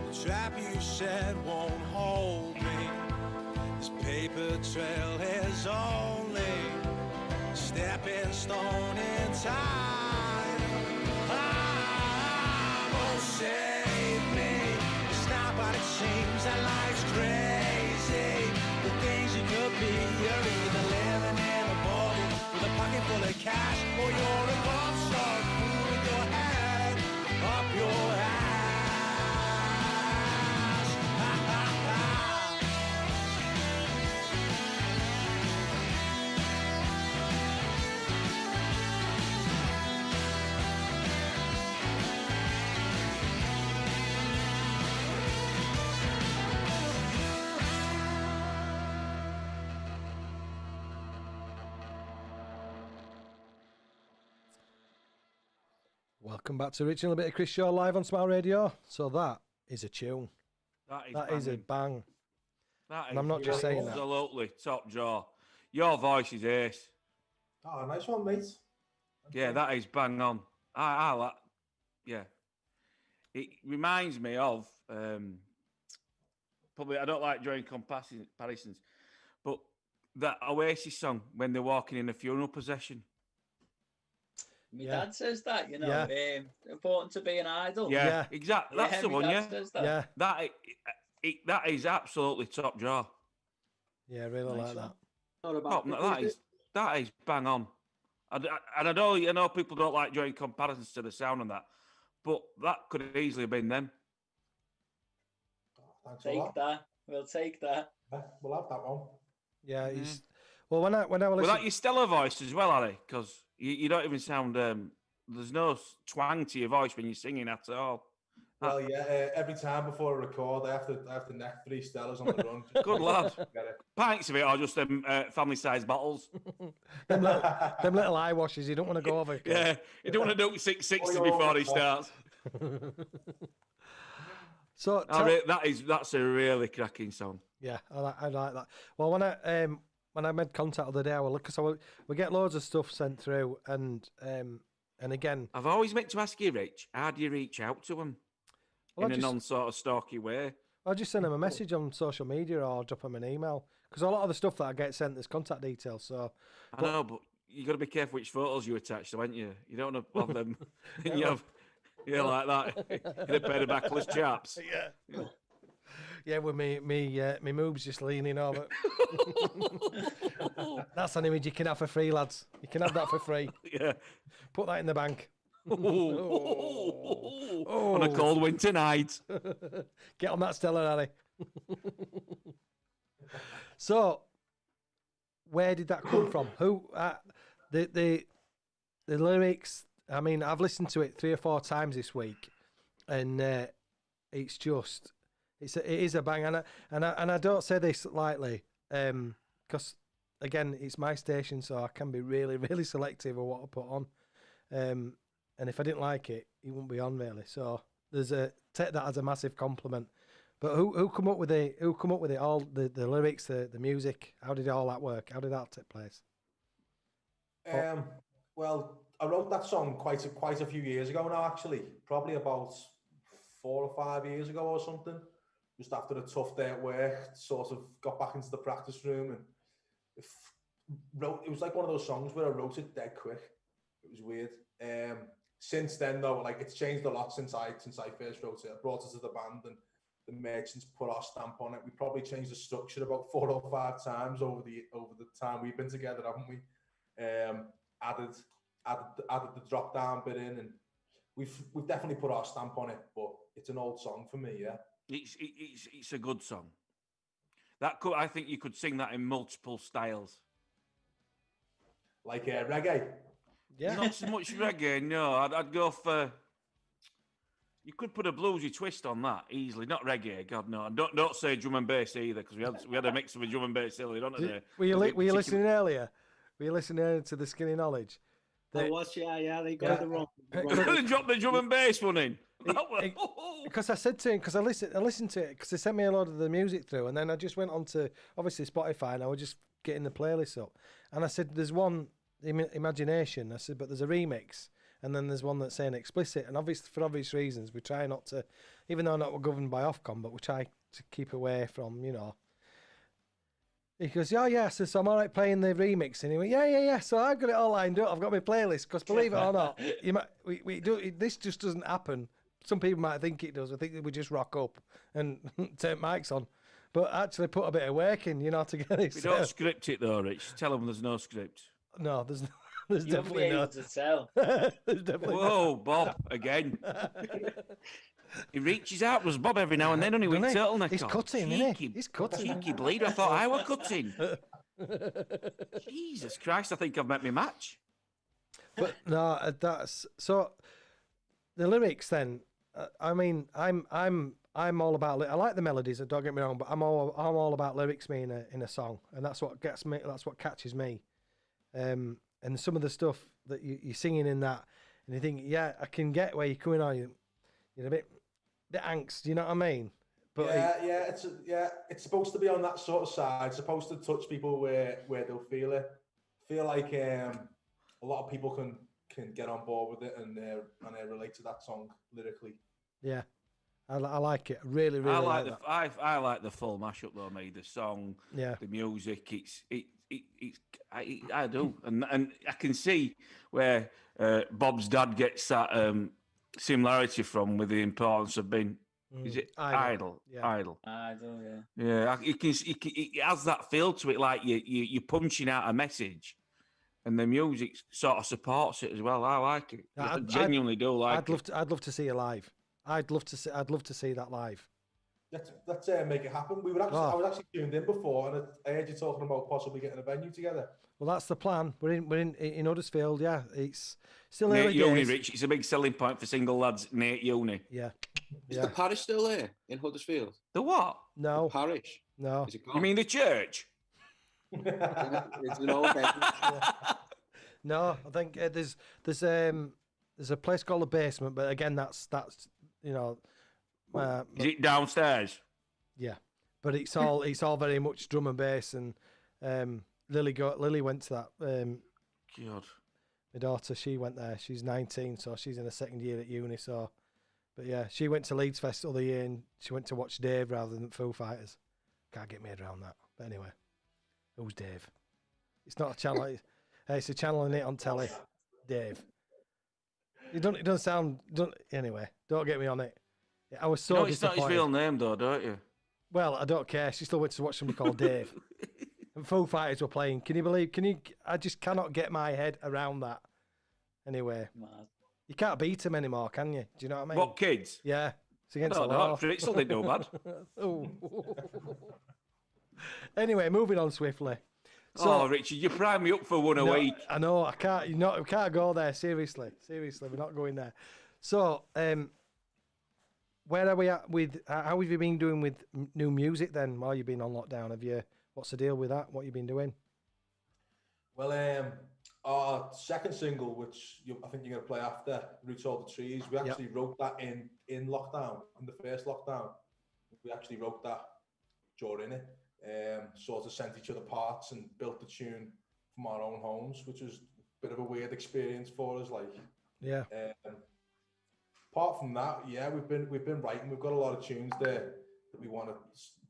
The trap you set won't hold me. This paper trail is only a stepping stone in time. Oh, save me. It's not what it seems that life's crazy. The things you could be, you're either living in a bubble with a pocket full of cash, or you're a pop star fool with your head up your ass. Ha, ha, ha. Welcome back to Original Bit of Chris Shaw live on Smile Radio. So that is a tune. That is a bang. That And I'm not just saying that. Absolutely top jaw. Your voice is ace. Oh, nice one, mate. Yeah, that is bang on. I like. Yeah, it reminds me of probably. I don't like drawing comparisons, but that Oasis song when they're walking in a funeral procession. My Yeah. dad says that, you know, Yeah. important to be an idol. Yeah, exactly. That's the my one. dad Yeah, says that. Yeah, that is absolutely top jaw. yeah, really Nice like that. Not a bad Top, pick, that is bang on. And I know people don't like drawing comparisons to the sound and that, but that could have easily have been them. Thanks a Take lot. that. We'll take that. Yeah, we'll have that one. Yeah, it's well when I was Well, listening. that your stellar voice as well, Harry, because you don't even sound. There's no twang to your voice when you're singing at all. Well, yeah. Every time before I record, I have to neck 3 Stellas on the run. just Good to lad. get it. Pints of it or just them family-sized bottles. them little eye washes, you don't want to go over. Yeah, you don't want to do 660 Oh, yeah, before he yeah. starts. So That's a really cracking song. yeah, I like that. Well, when I made contact the other day, I will look because we get loads of stuff sent through, and again, I've always meant to ask you, Rich, how do you reach out to them Well, in I a just- non-sort of stalky way? I'll just send them a message on social media or drop them an email because a lot of the stuff that I get sent is contact details. So I know, but you got to be careful which photos you attach to, haven't you? You don't want to have them. you have, like that in a pair of backless chaps. yeah, yeah, with me moves just leaning over. That's an image you can have for free, lads. You can have that for free. Yeah. Put that in the bank. On a cold winter night. Get on that Stella, Harry. So, where did that come from? Who the lyrics? I mean, I've listened to it 3 or 4 times this week, and it's just it is a bang, and I don't say this lightly, because again, it's my station, so I can be really, really selective of what I put on. And if I didn't like it, it wouldn't be on really. So take that as a massive compliment. But who come up with it? Who come up with it? All the lyrics, the music. How did all that work? How did that take place? Well, I wrote that song quite a few years ago now. Actually, probably about 4 or 5 years ago or something. Just after a tough day at work, sort of got back into the practice room and it was like one of those songs where I wrote it dead quick. It was weird. Since then though, like it's changed a lot since I first wrote it. I brought it to the band and the merchants put our stamp on it. We probably changed the structure about 4 or 5 times over the time we've been together, haven't we? Added the drop down bit in, and we've definitely put our stamp on it. But it's an old song for me, yeah. It's a good song. That could, I think you could sing that in multiple styles. Like reggae. Yeah. Not so much reggae, no. I'd go for. You could put a bluesy twist on that easily. Not reggae, God no. And don't say drum and bass either, because we had a mix of a drum and bass earlier on today. Were you, Was it were you particular- listening earlier? Were you listening earlier to the Skinny Knowledge? I was, yeah, they got Yeah. the wrong. They dropped the drum and bass one in. Because I said to him, because I listened to it, because they sent me a lot of the music through, and then I just went on to obviously Spotify, and I was just getting the playlist up, and I said, "There's one Imagination." I said, "But there's a remix, and then there's one that's saying explicit." And obviously, for obvious reasons, we try not to, even though not we're governed by Ofcom, but we try to keep away from, you know. He goes, "Yeah, yeah." So I'm all right playing the remix, and he went, "Yeah." So I've got it all lined up. I've got my playlist, because believe it or not, you might, we do this just doesn't happen. Some people might think it does. I think we just rock up and turn mics on, but actually put a bit of work in, you know, to get it. We don't script it though, Rich. Tell them there's no script. No, there's no, there's You won't be definitely no. able to tell. There's definitely Whoa, Bob again. He reaches out to us, Bob, every now and then, only with Doesn't he? turtleneck He's on. cutting, isn't he? Cheeky- He's cutting. Cheeky bleeder. I thought I were cutting. Jesus Christ! I think I've met my match. But no, that's so. The lyrics, then. I mean, I'm all about. I like the melodies. Don't get me wrong, but I'm all about lyrics. Me in a song, and that's what gets me. That's what catches me. And some of the stuff that you're singing in that, and you think, yeah, I can get where you're coming on. You're a bit angst. You know what I mean? But it's supposed to be on that sort of side. It's supposed to touch people where they'll feel it. Feel like a lot of people can get on board with it and relate to that song lyrically. yeah, I like it. Really, really. I like the full mashup though, mate. The song, Yeah. the music. I do, and I can see where Bob's dad gets that similarity from with the importance of being. Is it idle? Yeah. Idle. Idle, yeah. Yeah, it has that feel to it, like you're punching out a message, and the music sort of supports it as well. I like it. I genuinely do like it. I'd love to see it live. I'd love to see that live. Let's make it happen. I was actually tuned in before, and I heard you talking about possibly getting a venue together. Well, that's the plan. We're in Huddersfield. Yeah, it's still Nate early Uni, days. Rich. It's a big selling point for single lads. Nate Uni. Yeah. Is the parish still there in Huddersfield? The what? No. The parish? No. Is it You gone? mean the church? It's an old venue. No, I think there's a place called the Basement, but again, that's you know. Is it downstairs? Yeah, but it's all very much drum and bass, and Lily went to that. God. My daughter, she went there. She's 19, so she's in her second year at uni. So, but yeah, she went to Leeds Fest the other year, and she went to watch Dave rather than Foo Fighters. Can't get my head around that. But anyway, who's Dave? It's not a channel. It's a channel in it on telly. Dave. It doesn't sound. Anyway, don't get me on it. I was so You know, it's not disappointed. his real name, though, don't you? Well, I don't care. She still went to watch somebody called Dave. And Foo Fighters were playing. Can you believe? I just cannot get my head around that. Anyway, you can't beat them anymore, can you? Do you know what I mean? What, kids? Yeah, it's against No, the law. no, Fritzl didn't do bad. Oh. Anyway, moving on swiftly. So, Oh, Richard, you prime me up for one a no, week. I know. I can't. We can't go there. Seriously, we're not going there. So, where are we at with? How have you been doing with new music then? While you've been on lockdown, what's the deal with that? What you been doing? Well, our second single, which I think you're going to play after, Roots All the Trees, we actually wrote that in lockdown, in the first lockdown. We actually wrote that during it, sort of sent each other parts and built the tune from our own homes, which was a bit of a weird experience for us. Like, Yeah. Apart from that, yeah, we've been writing. We've got a lot of tunes there that we want to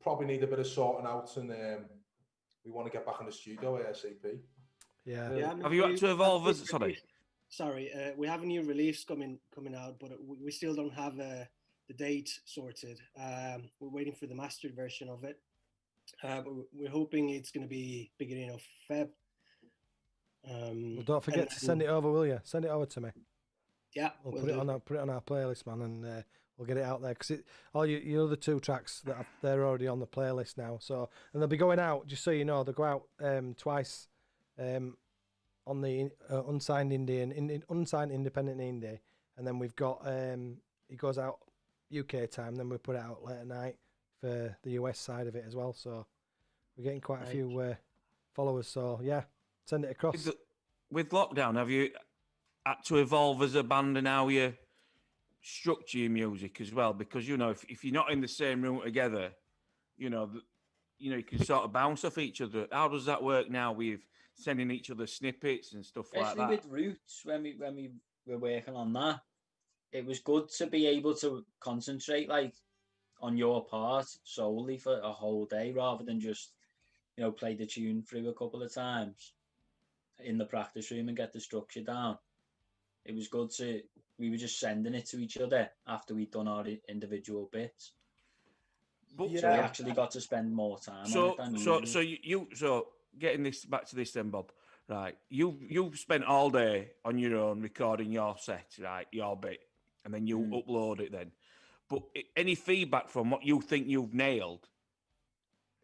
probably need a bit of sorting out, and we want to get back in the studio ASAP. Yeah. Have you had to evolve us? Sorry. Sorry, we have a new release coming out, but we still don't have the date sorted. We're waiting for the mastered version of it. But we're hoping it's going to be beginning of Feb. Well, don't forget to send it over, will you? Send it over to me. Yeah, We'll will put it do. on our playlist, man, and we'll get it out there because all your other 2 tracks they're already on the playlist now. So and they'll be going out. Just so you know, they'll go out twice on the unsigned indie and unsigned independent indie, and then we've got it goes out UK time. Then we put it out late at night for the US side of it as well. So we're getting quite a few followers. So yeah, send it across. With lockdown, have you had to evolve as a band and how you structure your music as well? Because if you're not in the same room together, you can sort of bounce off each other. How does that work now with sending each other snippets and stuff Especially like that? with Roots, when we were working on that, it was good to be able to concentrate like on your part solely for a whole day rather than just play the tune through a couple of times in the practice room and get the structure down. It was good we were just sending it to each other after we'd done our individual bits. But So we actually got to spend more time on it than usual. So getting this back to this then, Bob, right? You've spent all day on your own recording your set, right? Your bit, and then you upload it then. But any feedback from what you think you've nailed,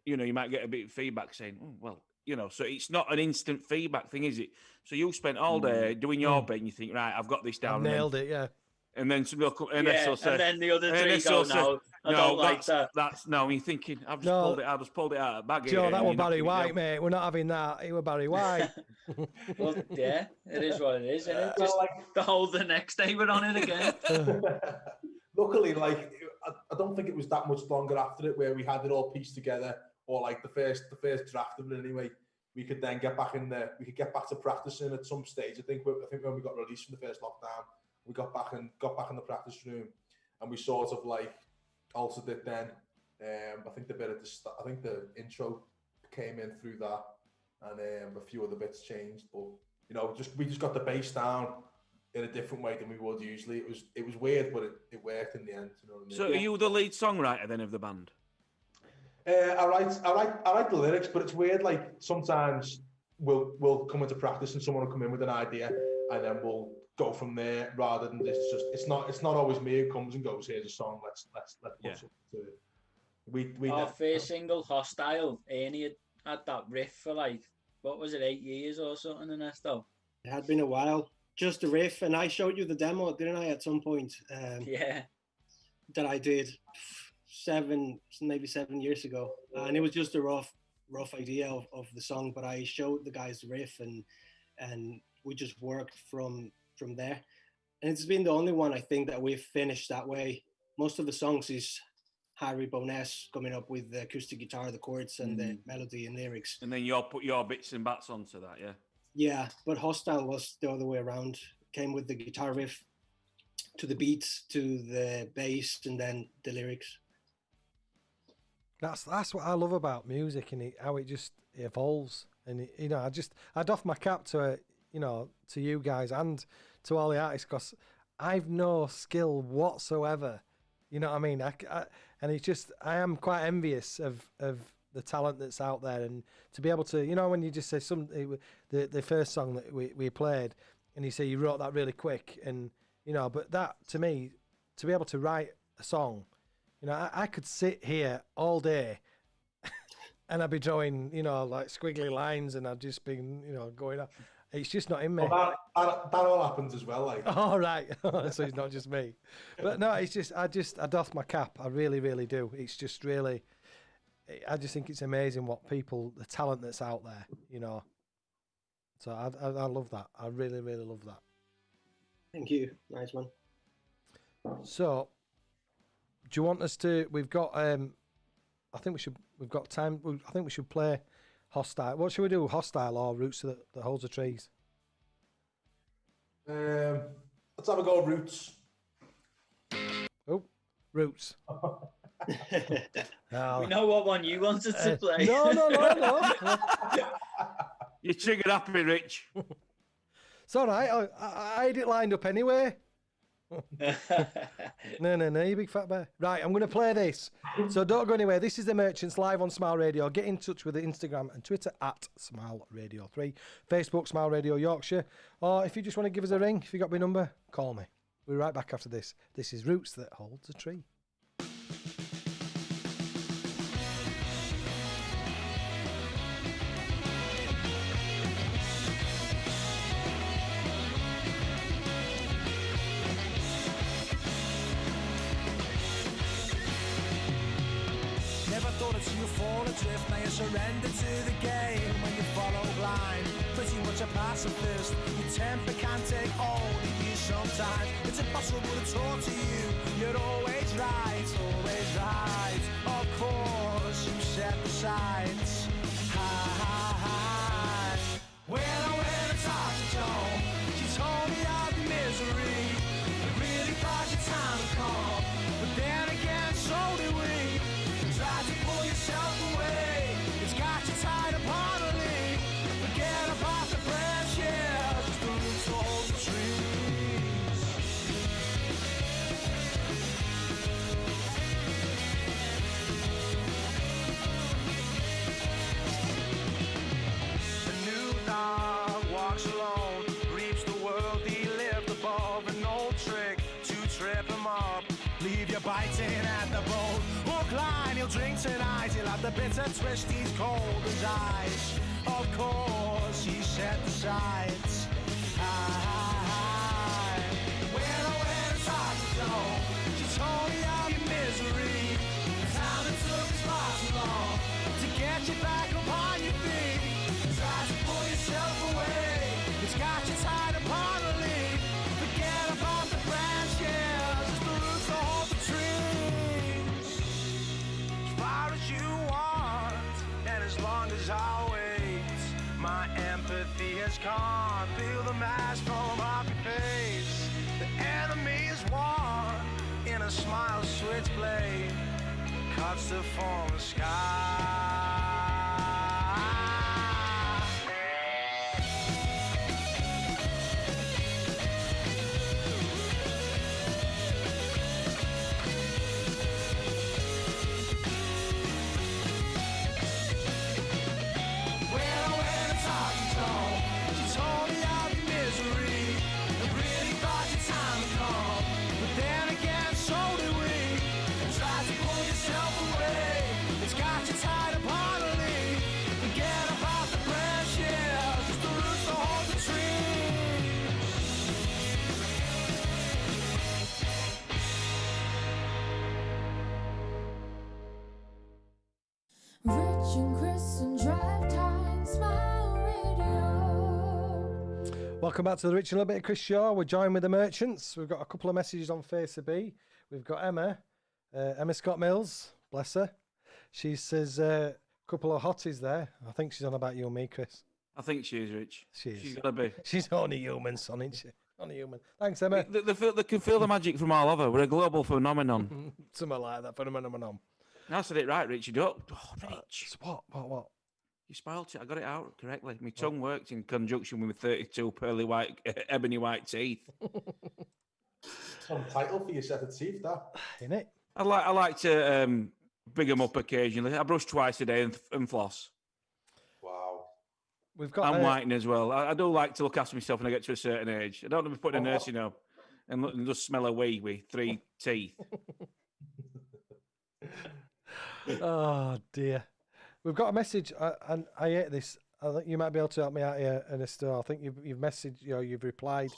you might get a bit of feedback saying, oh, well, so it's not an instant feedback thing, is it? So you spent all day doing your bit and you think, right, I've got this down. I've nailed it, yeah. And then somebody will come, and then the other 3 go, no, I don't like that. That's no. You're thinking, I've just pulled it out of the bag. Joe, that was Barry White, mate. We're not having that. It was Barry White. Well, yeah, it is what it is, isn't it? Just the next day we're on it again. Luckily, I don't think it was that much longer after it where we had it all pieced together, or like the first draft of it anyway. We could then get back to practicing at some stage. I think when we got released from the first lockdown, we got back in the practice room, and we sort of altered it then. I think the intro came in through that, and a few other bits changed. But we just got the bass down in a different way than we would usually. It was weird, but it worked in the end. You know what I mean? So are you the lead songwriter then of the band? I write the lyrics, but it's weird. Like sometimes we'll come into practice and someone will come in with an idea, and then we'll go from there. Rather than this, it's not always me who comes and goes, here's a song. Let's put something to it. We our first single, Hostile, Ernie had that riff for what was it, 8 years or something in Esto? It had been a while. Just the riff, and I showed you the demo, didn't I, at some point? Yeah. That I did maybe 7 years ago, and it was just a rough idea of the song, but I showed the guys the riff, and we just worked from there. And it's been the only one I think that we've finished that way. Most of the songs is Harry Bowness coming up with the acoustic guitar, the chords, and the melody and lyrics. And then you'll put your bits and bats onto that, yeah? Yeah, but Hostile was the other way around. Came with the guitar riff to the beats, to the bass, and then the lyrics. That's what I love about music, and how it just evolves. And I doff my cap to to you guys and to all the artists, because I've no skill whatsoever. You know what I mean? And it's just, I am quite envious of the talent that's out there, and to be able to, when you just say the first song that we played, and you say you wrote that really quick, and but that to me, to be able to write a song, I could sit here all day and I'd be drawing, like squiggly lines, and I'd just be, going up. It's just not in me. Well, that all happens as well. Oh, right. So it's not just me. But no, it's just, I doff my cap. I really, really do. It's just really, I just think it's amazing the talent that's out there, So I love that. I really, really love that. Thank you. Nice one. So, do you want us to? We've got. I think we've got time. I think we should play Hostile. What should we do? Hostile or Roots that holds the trees? Let's have a go. Roots. Oh, Roots. We know what one you wanted to play. No. You're triggered happy, Rich. It's all right. I had it lined up anyway. No, you big fat bear. Right, I'm going to play this. So don't go anywhere. This is The Merchants live on Smile Radio. Get in touch with the Instagram and Twitter at Smile Radio 3. Facebook, Smile Radio Yorkshire. Or if you just want to give us a ring, if you got my number, call me. We're right back after this. This is Roots That Holds a Tree. Never thought I'd see you fall adrift. Now you surrender to the game when you follow blind. Pretty much a passive fist. Your temper can't take hold of you sometimes. It's impossible to talk to you. You're always right, always right. Of course, you set the sights. High. When I went to talk to Joan, she told me of the misery. I really thought your time would come, but then again, so did we. Try to pull yourself away. It's got you tied up heartily. Forget about the branches. Just the roots hold the trees. The new dog walks alone, reaps the world he lived above. An old trick to trip him up. Leave you biting at the bone. Hook line, he'll drink tonight. He'll have the bitter twist, he's cold as ice. Of course, he set the sights. High. When I went to talk to Joan, she told me of your misery. The time it took us far too long to get you back up on your feet. Try to pull yourself away. It's got you tied up heartily. Forget about the branches. It's the roots that hold the trees. As far as you want, and as long as I wait, my empathy has gone. Feel the mask from off your face. The enemy is won in a smile, switchblade cuts to form a sky. When I went to talk to Joan, she told me of your misery. I really thought your time would come, but then again, so did we. And tried to pull yourself away. It's got you tied up heartily. Forget about the branches. It's the roots that hold the trees. Rich and Chris and Drive Time Smile Radio. Welcome back to the Rich and a Little Bit of Chris Shaw. We're joined with the Merchants. We've got a couple of messages on Face of B. We've got Emma, Emma Scott Mills, bless her. She says a couple of hotties there. I think she's on about you and me, Chris. I think she is, Rich. She is. She's got to be. She's only human, son, isn't she? Only human. Thanks, Emma. They can feel the magic from all over. We're a global phenomenon. Something like that, phenomenon. I said it right, Rich. You don't. Oh, Rich. What? You spoilt it. I got it out correctly. My tongue worked in conjunction with my 32 pearly white, ebony white teeth. Some title for your set of teeth, that. Isn't it? I like to big them up occasionally. I brush twice a day and floss. Wow. We've got. I'm whitening as well. I do like to look after myself when I get to a certain age. I don't want to be put in a nursing home and just smell a wee with 3 teeth. Oh dear. We've got a message, and I hate this. I think you might be able to help me out here, Ernesto. I think you've messaged, you've replied.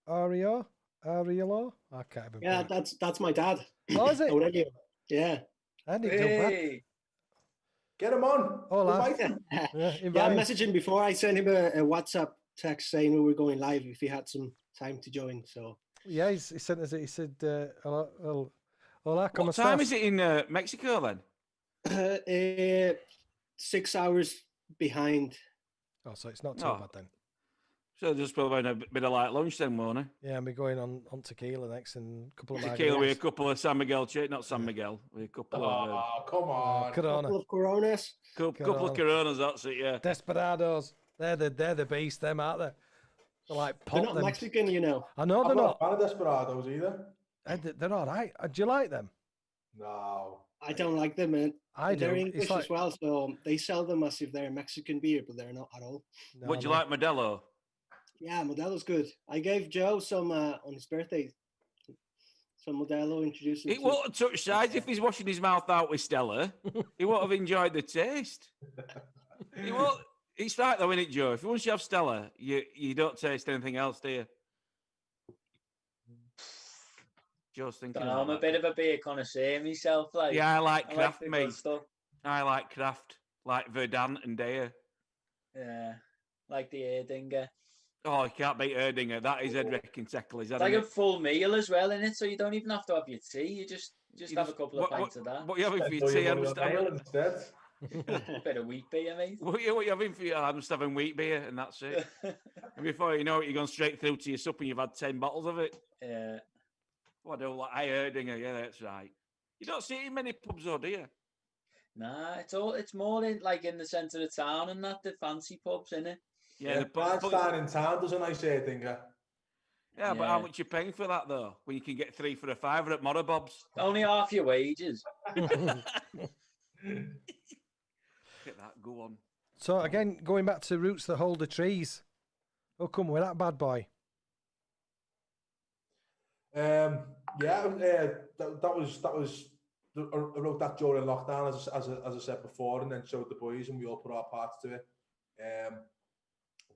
Arielo? I can't even. Yeah, that's my dad. Oh, is it? Aurelio. Yeah. I didn't do that. Hey, Get him on. Hola. Invite him. Yeah, Yeah, invite I him. messaged him before. I sent him a WhatsApp text saying we were going live if he had some time to join. So Yeah, he sent us it. He said, hola, ¿cómo What time estás? is it in Mexico then? 6 hours behind. Oh, so it's not too Oh. bad then. So just probably a bit of light lunch then, won't it? Yeah, and we're going on tequila next and a couple of Tequila with a margaritas. couple of San Miguel, not San Miguel, with a couple of Oh, come on. Corona. Couple of Coronas. couple of Coronas. That's it, yeah. Desperados. They're the beast, them, aren't they? They're like They're pop not them. Mexican, you know. I know I'm they're not not. a fan of Desperados either. They're all right. Do you like them? No. I don't like them, man. I do. They're It's English like- as well, so they sell them as if they're Mexican beer, but they're not at all. No, Would you no. like Modelo? Yeah, Modelo's good. I gave Joe some on his birthday. So Modelo introduced him It to. won't have touched sides if he's washing his mouth out with Stella. He won't have enjoyed the taste. He won't. It's right though, isn't it, Joe? If once you have Stella, you don't taste anything else, do you? Joe's thinking. I'm about a that. bit of a beer connoisseur myself. Like, Yeah, I like I craft, the good mate. stuff. I like craft, like Verdant and Daya. Yeah, like the Erdinger. Oh, you can't beat Erdinger. That is Ed Reckenteckle, is It's that like a it? full meal as well, in it, so you don't even have to have your tea. You just have a couple of pints of that. What you having for So your you tea? I'm want just an ale having, instead. A bit of wheat beer, mate. what you having for your? I'm just having wheat beer, and that's it. And before you know it, you're going straight through to your supper, and you've had 10 bottles of it. Yeah. What do like Erdinger? Yeah, that's right. You don't see it in many pubs, though, do you? Nah, it's more in like in the centre of town and that the fancy pubs, innit? Yeah, the Bernstein in town does a nice Erdinger. Yeah, but how much you paying for that though? When you can get 3 for a £5 at Mother Bob's. Only half your wages. Get that, go on. So again, going back to roots that hold the trees. Oh, come with that bad boy. That was. I wrote that during lockdown, as I said before, and then showed the boys, and we all put our parts to it.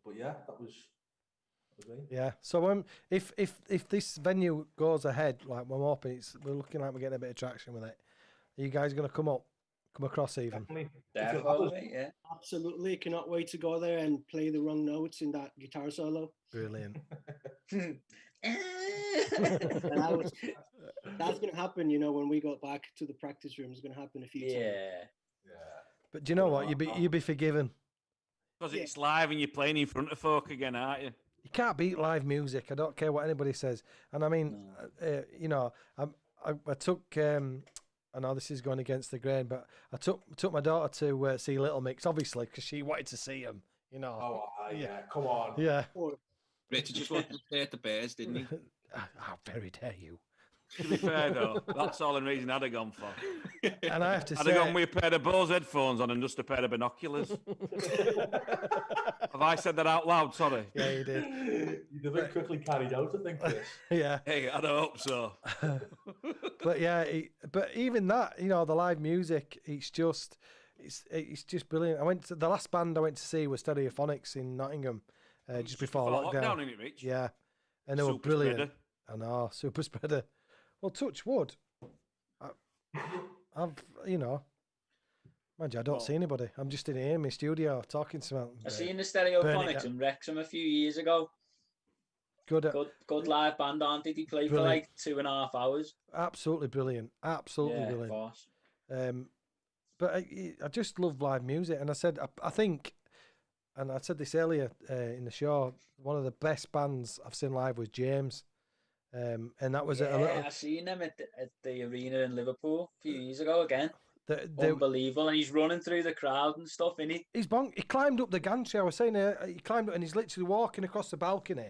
But yeah, that was me. Yeah. So if this venue goes ahead, like we're hoping, we're looking like we're getting a bit of traction with it. Are you guys going to come across even? Definitely, yeah. Absolutely, cannot wait to go there and play the wrong notes in that guitar solo. Brilliant. And that's going to happen, when we got back to the practice room. It's going to happen a few times. Yeah. But do you know what? You'd be forgiven. Because it's live and you're playing in front of folk again, aren't you? You can't beat live music. I don't care what anybody says. And I mean, I took. I know this is going against the grain, but I took my daughter to see Little Mix, obviously, because she wanted to see him. Oh, yeah. Come on. Yeah. Richard just wanted to stay at the Bears, didn't he? How very dare you? To be fair, though, that's all the reason I'd have gone for. And I have to I'd say, have gone with a pair of Bose headphones on and just a pair of binoculars. Have I said that out loud? Sorry. Yeah, you did. You'd have been quickly carried out, I think. This. Yeah. Hey, I don't hope so. But yeah, but even that, the live music, it's just brilliant. I went to the last band I went to see was Stereophonics in Nottingham, just before lockdown. Innit, Rich? Yeah, and they were Super brilliant. spreader. I know, super spreader. Well, touch wood. I've mind you, I don't see anybody. I'm just in here in my studio talking to them. I seen the Stereophonics in Wrexham a few years ago. Good live band, aren't they? They play for Brilliant. like 2.5 hours. Absolutely brilliant. Absolutely brilliant. Boss. But I just love live music, and I said I think, and I said this earlier in the show, one of the best bands I've seen live was James, and that was I seen them at the arena in Liverpool a few years ago again. Unbelievable, and he's running through the crowd and stuff, isn't he? He climbed up the gantry. I was saying he climbed up, and he's literally walking across the balcony,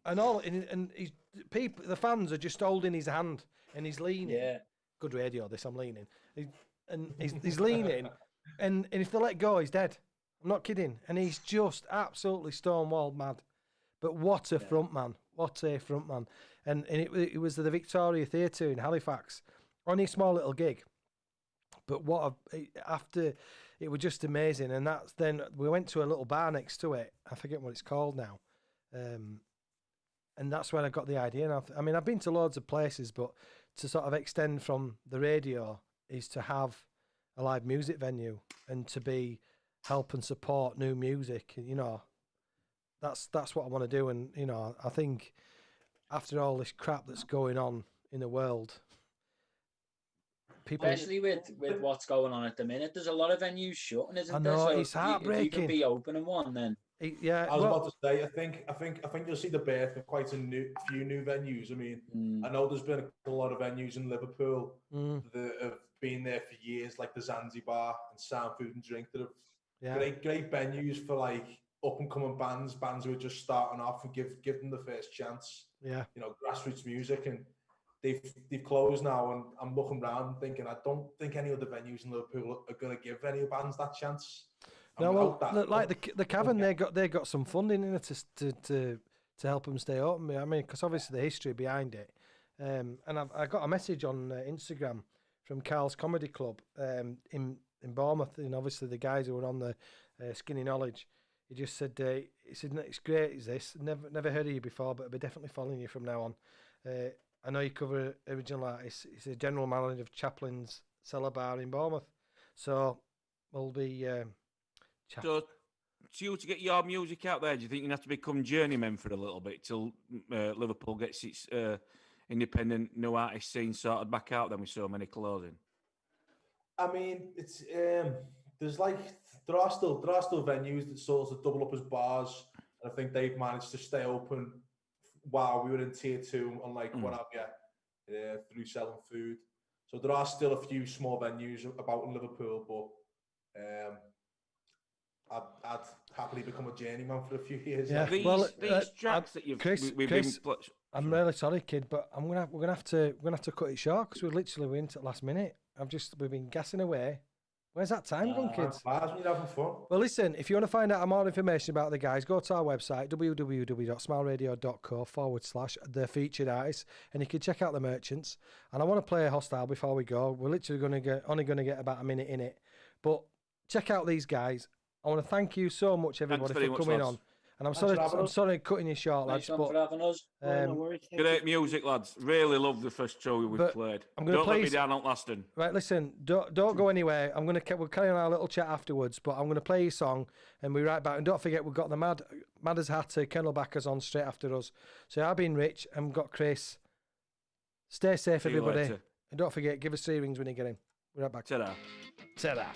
and he's the fans are just holding his hand, and he's leaning. Yeah. Good radio. This I'm leaning. He's leaning, and if they let go, he's dead. I'm not kidding. And he's just absolutely stonewall mad. But what a front man! What a front man! And it was the Victoria Theatre in Halifax, only a small little gig. But after it was just amazing. And then we went to a little bar next to it. I forget what it's called now. And that's when I got the idea. And I mean, I've been to loads of places, but to sort of extend from the radio is to have a live music venue and to help and support new music. That's what I want to do. And I think after all this crap that's going on in the world, people, especially with what's going on at the minute, there's a lot of venues shutting, isn't I there? know, So it's if heartbreaking. you can be open in one, then yeah. I was about to say, I think you'll see the birth of quite a few new venues. I mean, I know there's been a lot of venues in Liverpool that have been there for years, like the Zanzibar and Sound Food and Drink, that have great venues for like up and coming bands who are just starting off, and give them the first chance. Yeah, grassroots music, and they've closed now. And I'm looking around and thinking, I don't think any other venues in Liverpool are going to give any bands that chance. No, well, like the Cavern, they got some funding in it to help them stay open. I mean, because obviously the history behind it, And I got a message on Instagram from Carl's Comedy Club in Bournemouth, and obviously the guys who were on the Skinny Knowledge. He just said, he said, it's great, is this? Never heard of you before, but I'll be definitely following you from now on. I know you cover original artists. He's a general manager of Chaplin's Cellar Bar in Bournemouth. So we'll be... So, to you to get your music out there, do you think you have to become journeymen for a little bit till Liverpool gets its independent new artist scene sorted back out then with so many closing? I mean, it's there's like there are still venues that sort of double up as bars, and I think they've managed to stay open while we were in tier 2 and like what have you, through selling food. So there are still a few small venues about in Liverpool, but I'd happily become a journeyman for a few years. Yeah, These tracks that you've Chris, I'm really sorry, kid, but we're gonna have to cut it short because we're into the last minute. We've been gassing away. Where's that time gone, kids? Bars when you're having fun. Well, listen, if you want to find out more information about the guys, go to our website, www.smileradio.co/the featured artists, and you can check out the merchants. And I want to play a Hostile before we go. We're literally only going to get about a minute in it. But check out these guys. I want to thank you so much, everybody, for coming on. And I'm sorry cutting you short, lads. Thanks for having us. Great music, lads. Really love the first show we've played. Don't let me down, Outlasting. Right, listen, don't go anywhere. We'll carry on our little chat afterwards, but I'm going to play your song and we'll be right back. And don't forget, we've got the Mad as Hatter, Kennelbackers on straight after us. So I've been Rich and we've got Chris. Stay safe, See you everybody. later. And don't forget, give us 3 rings when you get in. We're right back. Ta-da. Ta-da.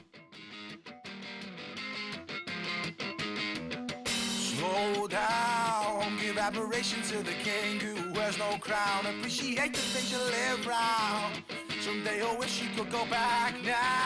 Slow down, give admiration to the king who wears no crown. Appreciate the things you live round. Someday I wish you could go back now.